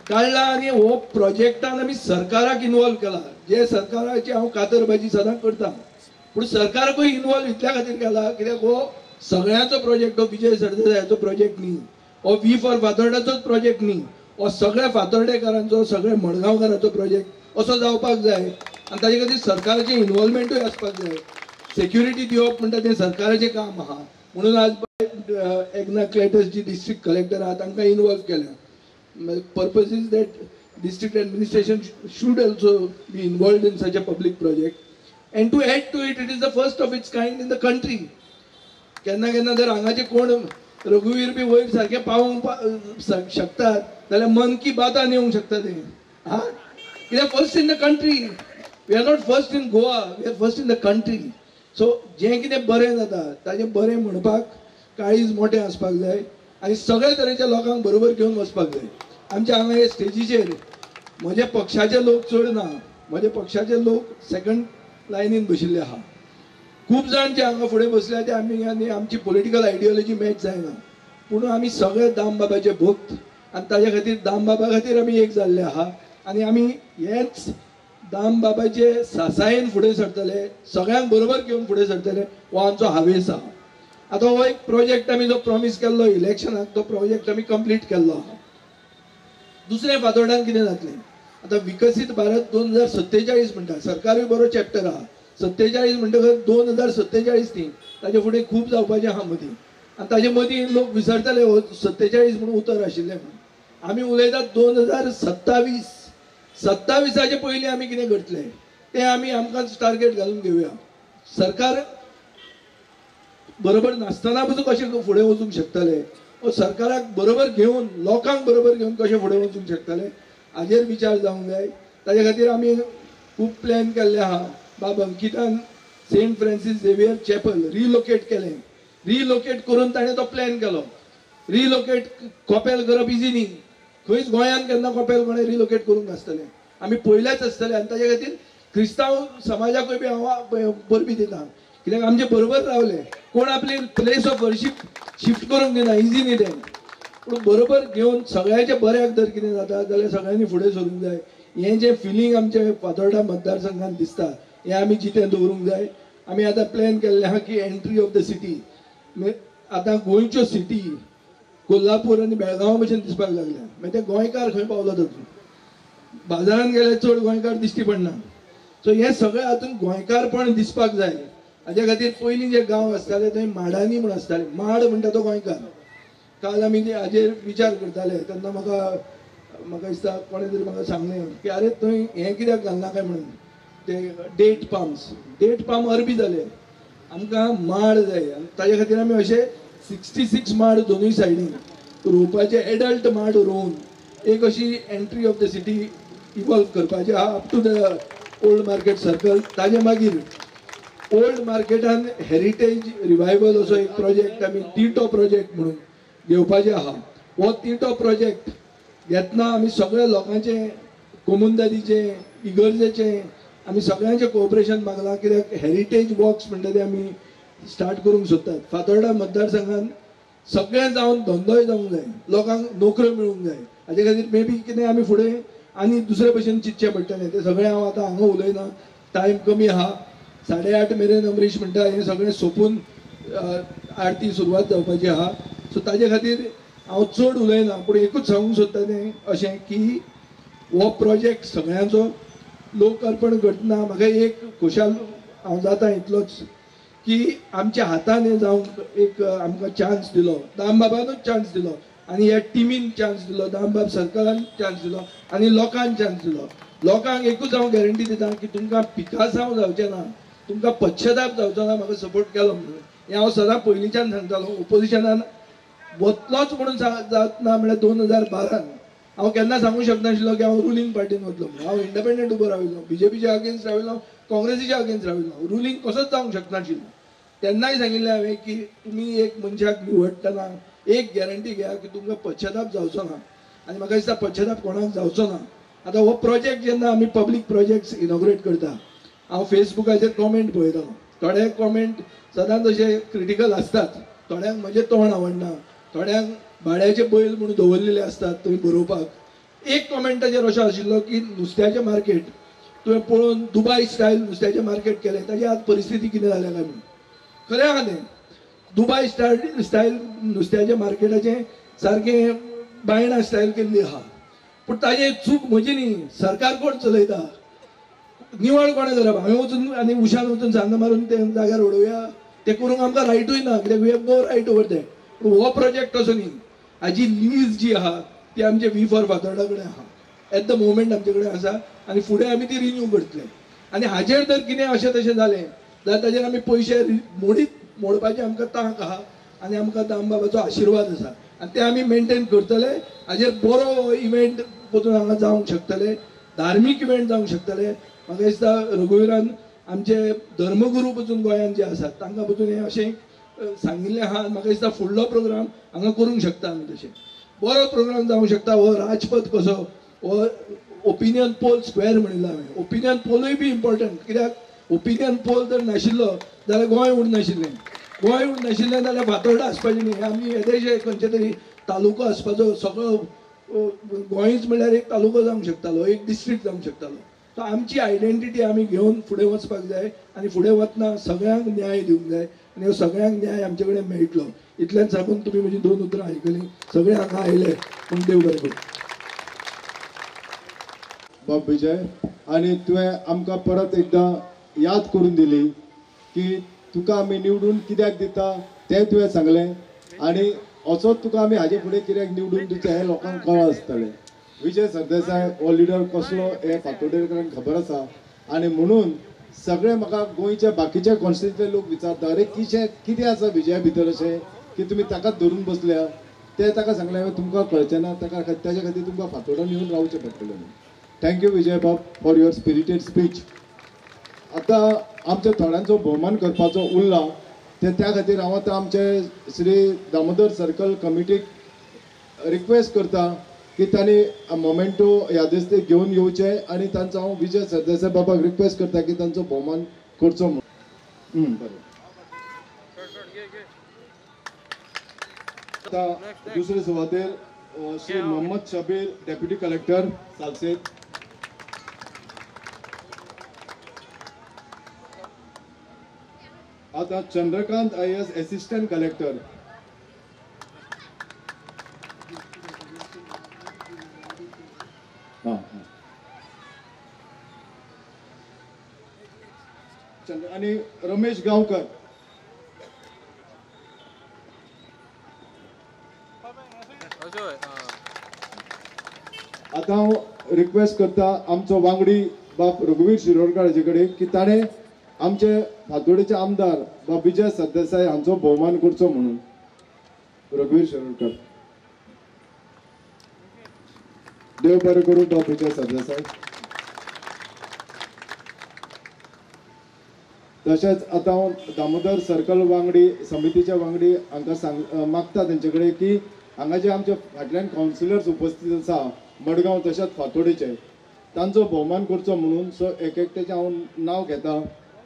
काडला आनी हो प्रोजेक्टान आमी सरकाराक इनवॉल्व केला जे सरकाराची हांव कातरबाजी सदां करतां पूण सरकाराकूय इनवॉल्व इतल्या खातीर केला कित्याक हो सगळ्यांचो प्रोजेक्ट हो विजय सरदेसायाचो प्रोजेक्ट न्ही हो वी फॉर फातोर्डेचोच प्रोजेक्ट न्ही हो सगळ्या फातोर्डेकारांचो सगळ्या मडगांवकारांचो प्रोजेक्ट असो जावपाक जाय आनी ताजे खातीर सरकाराचें इनवॉल्वमेंटूय आसपाक जाय सेक्युरिटी दिवप म्हणटा तें सरकाराचें काम आहा म्हणून आज एग्ना क्लेटस जी डिस्ट्रिक्ट कलेक्टर आहा तांकां इनवॉल्व केल्या purpose is that district administration should also be involved in such a public project. And to add to it, it is the first of its kind in the country. केन्ना केन्ना जर हांगाचे कोण रघुवीर बी वयर सारखे पावोंक शकतात जाल्यार मन की बातान येवंक शकता ते हा कित्याक first in the country we are not first in Goa we are first in the country so जें कितें बरें जाता ताजें बरें म्हणपाक काळीज मोठें आसपाक जाय आनी सगळे तरेच्या लोकांक बरोबर घेवन वचपाक जाय आमच्या हांगा हे स्टेजीचेर म्हजे पक्षाचे लोक चड ना म्हजे पक्षाचे लोक सेकंड लायनीन बशिल्ले आहा खूब जाण जे हांगा फुडें बसल्या ते आमी आनी आमची पॉलिटिकल आयडियोलॉजी मॅच जायना पूण आमी सगळे दामबाबाचे भक्त आनी ताजे खातीर दामबाबा खातीर आमी एक जाल्ले आहा आनी आमी हेच दामबाबाचे सासायेन फुडें सरतले सगळ्यांक बरोबर घेवन फुडें सरतले हो आमचो हावेस आहा आतां हो एक प्रोजेक्ट आमी जो प्रॉमीस केल्लो इलेक्शनाक तो प्रोजेक्ट आमी कंप्लीट केल्लो आहा दुसरें फातोर्डान कितें जातलें आतां विकसीत भारत 2047 म्हणटा सरकारूय बरो चॅप्टर आहा 47 म्हणटकच 2047 न्ही ताजे फुडें खूब जावपाचें आहा मदीं आनी ताजे मदीं लोक विसरतले 47 म्हणून उतर आशिल्लें म्हणून आमी उलयतात 2027 पयलीं आमी कितें करतले तें आमी आमकांच टार्गेट घालून घेवया सरकार बरोबर नासतना पसून कशें फुडें वचूंक शकतले सरकाराक बरोबर घेवन लोकांक बरोबर घेवन कशें फुडें वचूंक शकतले हाजेर विचार जावंक जाय ताजे खातीर आमी खूब प्लॅन केल्ले आहा बाब अंकितान saint Francis Xavier chapel relocate केलें रिलोकेट करून ताणें तो प्लॅन केलो रिलोकेट कोपेल करप इजी न्ही. खंयच गोंयांत केन्ना कोपेल कोणें रिलोकेट करूंक नासतलें. आमी पयलेच आसतले आनी ताजे खातीर क्रिस्तांव समाजाकूय बी हांव परबी दिता. कित्याक आमचे बरोबर रावले. कोण आपली प्लेस ऑफ वर्शीप शिफ्ट करूंक दिना, इजी न्ही तें. पूण बरोबर घेवन सगळ्याचे बऱ्याक जर कितें जाता जाल्यार सगळ्यांनी फुडें सरूंक जाय. हें जें फिलींग आमचे फातोर्डा मतदारसंघात दिसता हें आमी जितें दवरूंक जाय. आमी आतां प्लॅन केल्लें आहा की एंट्री ऑफ द सिटी आतां गोंयच्यो सिटी कोल्हापूर आनी बेळगांव भशेन दिसपाक लागल्या. मागीर ते गोंयकार खंय पावलो तातूंत. बाजारांत गेल्यार चड गोंयकार दिश्टी पडना. सो हें सगळें हातूंत गोंयकारपण दिसपाक जाय. हाज्या खातीर पयलीं जे गांव आसताले थंय माडांनी म्हूण आसताले. माड म्हणटा तो गोंयकार. काल आमी हाजेर विचार करताले तेन्ना म्हाका दिसता कोणें तरी म्हाका सांगलें की आरे थंय हें कित्याक घालना काय म्हणून ते डेट पाम अरबी जाले. आमकां माड जाय आनी ताजे खातीर आमी अशे 66 माड दोनूय सायडीन रोवपाचे. एडल्ट माड रोवन एक अशी entry of the city evolve करपाची आहा up to the old market circle. ताजे मागीर ओल्ड मार्केटान हेरिटेज रिवायवल असो एक प्रोजेक्ट आमी टिटो प्रोजेक्ट म्हणून घेवपाचे आहा. हो टिटो प्रोजेक्ट घेतना आमी सगळ्या लोकांचे कोमुनदादीचे इगर्जेचे आमी सगळ्यांचे कोऑपरेशन मागलां. कित्याक हेरिटेज वॉक्स म्हणटा ते आमी स्टार्ट करूंक सोदतात. फातोर्डा मतदारसंघान सगळें जावन धंदोय जावंक जाय, लोकांक नोकऱ्यो मेळूंक जाय. हाजे खातीर मे बी कितें आमी फुडें आनी दुसरे भशेन चिंतचें पडटलें. तें सगळें हांव आतां हांगा उलयना, टायम कमी आहा. 8:30 मेरेन अमरीश म्हणटा हें सगळें सोंपून आरती सुरवात जावपाची आहा. सो ताजे खातीर हांव चड उलयना पूण एकूच सांगूंक सोदता तें अशें की हो प्रोजेक्ट सगळ्यांचो लोक अर्पण घटना. म्हाका एक खुशाल हांव जाता इतलोच की आमच्या हातान हें जावंक एक आमकां चान्स दिलो. दामबाबानूच चान्स दिलो आनी ह्या टिमीन चान्स दिलो, दामबाब सर्कलान चान्स दिलो आनी लोकांक चान्स दिलो. लोकांक एकूच हांव गॅरंटी दिता की तुमकां पिकासांव जावचें ना, तुमकां पश्चाताप जावचो ना. म्हाका सपोर्ट केलो म्हणून हें हांव सदां पयलींच्यान सांगतालो. ओपोजिशनान वतलोच म्हणून जात ना म्हळ्यार 2012 हांव केन्ना सांगूंक शकनाशिल्लो की हांव रुलींग पार्टीन वतलो म्हणून. हांव इंडिपेंडंट उबो राविल्लो, बीजेपीच्या अगेन्स्ट राविल्लो, काँग्रेसीच्या अगेन्स्ट राविल्लो. रुलींग कसोच जावंक शकनाशिल्लो. तेन्नाय सांगिल्लें हांवें की तुमी एक मनशाक निवडटना एक गॅरंटी घेया की तुमकां पश्चाताप जावचो ना. आनी म्हाका दिसता पश्चाताप कोणाक जावचो ना. आतां हो प्रोजेक्ट जेन्ना आमी पब्लीक प्रोजेक्ट्स इनॉग्रेट करता हांव फेसबुकाचेर कॉमेंट पळयतालो. थोडे कॉमेंट सदांच अशे क्रिटिकल आसतात. थोड्यांक म्हजें तोंड आवडना, थोड्यांक भाड्याचे बैल म्हणून दवरलेले असतात थंय बरोवपाक. एक कॉमेंटाचेर अशें आशिल्लो की नुस्त्याचें मार्केट तुवें पळोवन दुबय स्टायल नुस्त्याचें मार्केट केलें ताची आज परिस्थिती कितें जाल्या काय म्हणून. खरें आहा तें. दुबय स्टायल नुस्त्याच्या मार्केटाचें सारकें बायणा स्टायल केल्ली आहा. पूण ताजें चूक म्हजी न्ही, सरकार कोण चलयता, निवळ कोणें करप. हांवें वचून आनी उशान वचून सांग मारून ते जाग्यार उडोवया तें करूंक आमकां रायटूय ना. कित्याक we have no right over that. हो प्रोजेक्ट असो न्ही. हाजी लीज जी आहा ती आमचे वी फॉर फातोर्डा कडेन आहा. एट द मोमेंट आमचे कडेन आसा आनी फुडें आमी ती रिन्यू करतले. आनी हाजेर जर कितें अशें तशें जालें जाल्यार ताजेर आमी पयशे मोडपाचें आमकां तांक आहा आनी आमकां दामबाबाचो आशिर्वाद आसा आनी ते आमी मेंटेन करतले. हाजेर बरो इव्हेंट वचून हांगा जावंक शकतले, धार्मीक इव्हेंट जावंक शकतले. म्हाका दिसता रघुवीरान आमचे धर्मगुरू पसून गोंयांत जे आसात तांकां पसून हें अशें सांगिल्लें आहा. म्हाका दिसता फुडलो प्रोग्राम हांगा करूंक शकता आमी. तशें बरो प्रोग्राम जावंक शकता. हो राजपथ कसो, हो ओपिनियन पोल स्क्वेअर म्हणिल्लो हांवें. ओपिनियन पोलूय बी इम्पॉर्टंट. कित्याक ओपिनियन पोल जर नाशिल्लो जाल्यार गोंय उरनाशिल्लें. गोंय उरनाशिल्लें जाल्यार फातोर्डा आसपाचें न्ही. आमी येदेशे खंयचे तरी तालुको आसपाचो. सगळो गोंयच म्हणल्यार एक तालुको जावंक शकतालो, एक डिस्ट्रिक्ट जावंक शकतालो. सो आमची आयडेंटिटी आमी घेवन फुडें वचपाक जाय आनी फुडें वतना सगळ्यांक न्याय दिवंक जाय आनी ह्यो सगळ्यांक न्याय आमचे कडेन मेळटलो. इतल्यान सांगून तुमी म्हजी 2 उतरां आयकलीं. सगळे हांगा आयले पूण देव बरें करूं. बाब विजय, आनी तुवें आमकां परत एकदां याद करून दिली की तुका आमी निवडून कित्याक दिता तें तुवें सांगलें आनी असोच तुका आमी हाजे फुडें कित्याक निवडून दिता हें लोकांक कळ्ळें आसतलें. विजय सरदेसाय हो लिडर कसलो हें फातोर्डेकारांक खबर आसा आनी म्हणून सगळे म्हाका गोंयचे बाकीचे कॉन्स्टिट्युएंसीचे लोक विचारता अरे कितें आसा विजया भितर अशें की तुमी ताकाच धरून बसल्या. ते ताका सांगलें हांवें तुमकां कळचें ना, ताच्या खातीर तुमकां फातोर्डान येवन रावचें पडटलें. थँक्यू विजय बाब फॉर युअर स्पिरिटेड स्पीच. आतां आमच्या थोड्यांचो भोवमान करपाचो उरला त्या खातीर हांव आतां आमचे श्री दामोदर सर्कल कमिटीक रिक्वेस्ट करता की तांणी मोमेंटो यादिस्ते घेवन येवचे आनी तांचो हांव विजय सरदेसाय बाबाक रिक्वेस्ट करता की तांचो भोवमान करचो म्हणून. बरें. आतां दुसरे सुवातेर श्री मोहम्मद शबीर डेप्युटी कलेक्टर सालसेत. आता चंद्रकांत IAS असिस्टंट कलेक्टर. आणि रमेश गांवकर. आता हांव रिक्वेस्ट करता आमचो वांगडी बाब रघुवीर शिरोडकर हाचे कडेन की ताणें आमचे फातोडेचे आमदार बाब विजय सरदेसाय हांचो भोवमान करचो म्हणून. रघुवीर शिरोडकर. देव बरें करूं बाब विजय सरदेसाय. तशेंच आतां हांव दामोदर सर्कल वांगडी समितीच्या वांगडी हांकां मागता तेंचे कडेन की हांगा जे आमचे फाटल्यान कावन्सिलर्स उपस्थित आसा मडगांव तशेंच फातोडेचे तांचो भोवमान करचो म्हणून. सो एक एकट्याचें हांव नांव घेता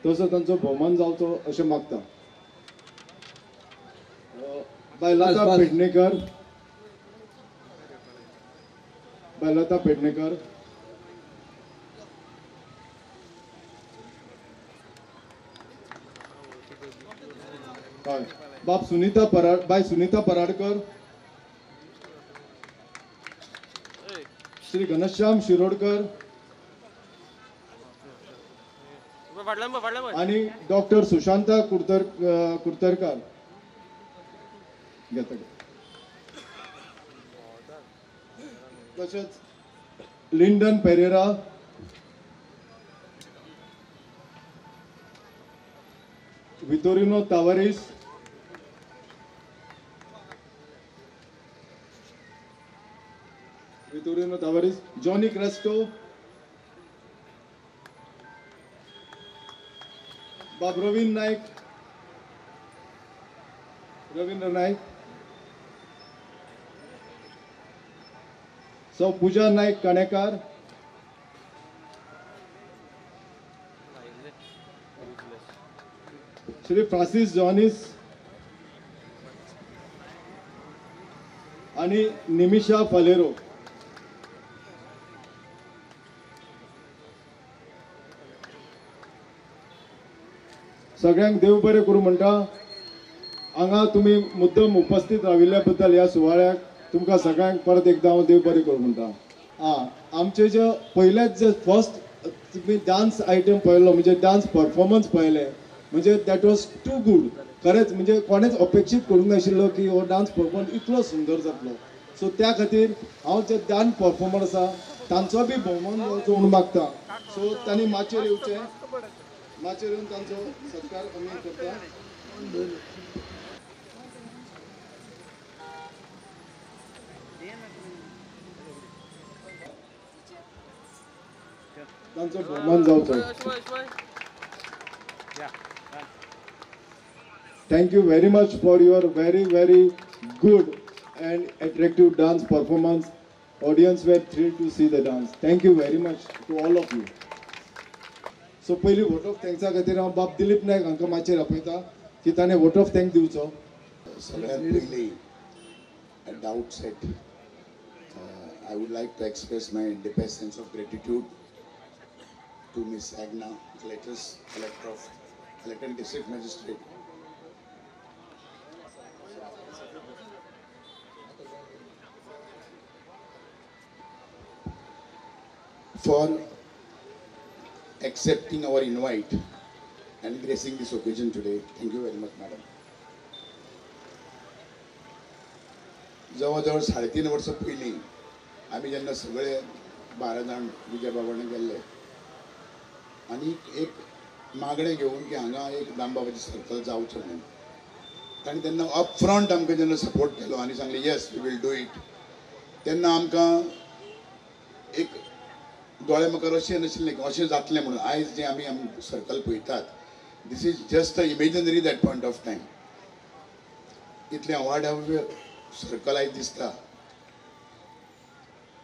तसो तांचो भोवमान जावचो अशें मागता. बायलता पेडणेकर. बायलता पेडणेकर. हय. बाब सुनीता बाय सुनीता पराडकर. श्री घनश्याम शिरोडकर आणि डॉक्टर सुशांता कुर्तरकर. तसेच लिंडन पेरेरा. वितोरिनो तावारिस. वितोरिनो तावारिस. जॉनी क्रेस्टो. बाब रवींद्र नाईक. रवींद्र नाईक. सौ पूजा नाईक काणेकार. श्री फ्रांसिस जॉनिस आणि निमिषा फालेरो. सगळ्यांक देव बरें करूं म्हणटा. हांगा तुमी मुद्दम उपस्थित राविल्ल्या बद्दल ह्या सुवाळ्याक तुमकां सगळ्यांक परत एकदां हांव देव बरें करूं म्हणटा. आमचे जे पयलेच जे फर्स्ट तुमी डान्स आयटम पळयलो म्हणजे डान्स परफॉर्मन्स पळयले म्हणजे दॅट वॉज टू गुड. खरेंच म्हणजे कोणेच अपेक्षीत करूंक नाशिल्लो की हो डान्स परफॉर्मन्स इतलो सुंदर जातलो. सो त्या खातीर हांव जे डान्स परफॉर्मर आसा तांचो बी भोवमान जावचो म्हणून मागता. सो तांणी माचयेर येवचें. माचयेर येवन तांचो सत्कार आमी करता. तांचो भोवमान जावचो. Thank you very much for your very, very good and attractive dance performance. Audience were thrilled to see the dance. Thank you very much to all of you. So पयली vote of thanks खातीर हांव बाब दिलीप नायक हांकां माचयेर आपयता की ताणें vote of thanks दिवचो. सगळ्यांत पयली at the outset I would like to express my deepest sense of gratitude to Miss Agna Cletus, Collector District Magistrate. For accepting our invite and gracing this occasion today. Thank you very much, madam. जवळजवळ 3.5 वर्सां पयलीं आमी जेन्ना सगळे 12 जाण विजय बाबांनी गेल्ले आनी एक मागणें घेवन की हांगा एक दामबाबाचें सर्कल जावचें म्हणून ताणें तेन्ना अप फ्रंट आमकां जेन्ना सपोर्ट केलो आनी सांगलें yes we will do it तेन्ना आमकां एक दोळे मुखार अशें नाशिल्लें की अशें जातलें म्हणून. आयज जें आमी सर्कल पळयतात This is just a imaginary that point of time. इतले अवार्ड सर्कल आयज दिसता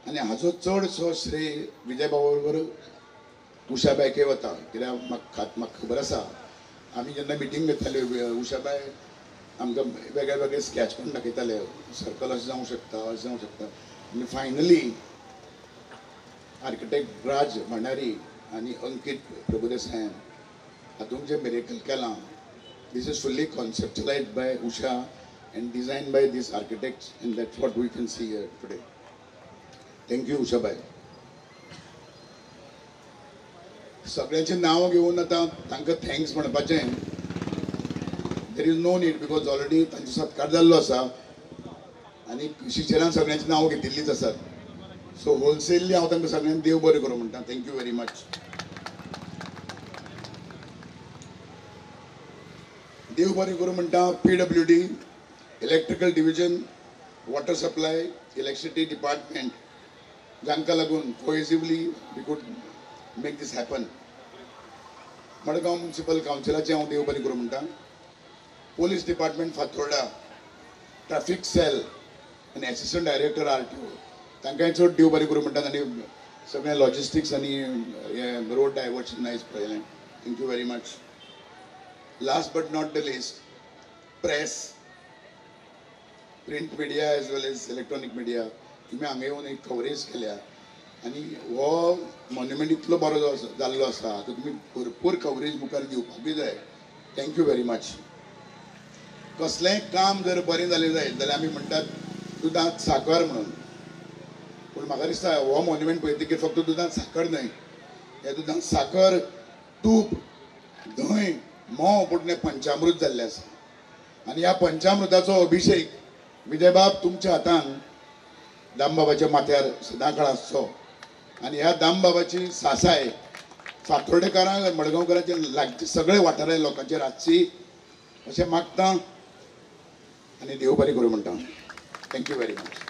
आनी हाजो चडसो श्रेय विजय बाबा बरोबर उषाबायके वता कित्याक म्हाका खबर आसा आमी जेन्ना मिटींग घेताले उषाबाय आमकां वेगळे वेगळे स्केच करून दाखयताले सर्कल अशें जावंक शकता अशें जावंक शकता आनी फायनली आर्किटेक्ट राज भंडारी आनी अंकीत प्रभुदेसायान हातूंत जे मिरेकल केलां this is fully conceptualized by Usha and designed by these architects, and that's what we can see here today. Thank you, Usha bhai. सगळ्यांचे नाव घेऊन आता तांकां थँक्स म्हणपाचें there is no need because already तांचो सत्कार जाल्लो आसा आनी शिक्षणान सगळ्यांची नांवां घेतिल्लीच आसात सो होलसेलली हांव तांकां सगळ्यांक देव बरें करूं म्हणटा थँक्यू व्हेरी मच देव बरें करूं म्हणटा PWD electrical division water supply electricity department जांकां लागून cohesively we could make this happen Madgaon municipal कावन्सिलाचें हांव देव बरें करूं म्हणटा police department Fatorda traffic cell आनी एसिस्टंट डायरेक्टर RTO तांकांय चड देव बरें करूं म्हणटात आनी सगळें लॉजिस्टिक्स आनी हे रोड डायवर्शन नायस पळयलें thank you very much Last but not the least, press, print media as well as electronic media. तुम्ही हांगा येवन एक कवरेज केल्या आनी हो मॉन्युमेंट इतलो बरो जाल्लो आसा तुम्ही भरपूर कवरेज मुखार दिवपाकूय जाय थँक्यू व्हेरी मच कसलेंय काम जर बरें जालें जायत जाल्यार आमी म्हणटात दुदांत साकर म्हणून पूण म्हाका दिसता हो मॉन्युमेंट पळयतकीर फक्त दुदांत साकर न्हय ह्या दुदांत साकर तूप दंय मोव पुटणे पंचामृत जाल्ले आसा आनी ह्या पंचामृताचो अभिषेक विजयबाब तुमच्या हातान दामबाबाच्या माथ्यार सदांकाळ आसचो आनी ह्या दामबाबाची सासाय फातोर्डेकारांक मडगांवकारांचे लागचे सगळे वाठारांतल्या लोकांचेर आसची अशें मागता आनी देव बरें करूं म्हणटा थँक्यू व्हेरी मच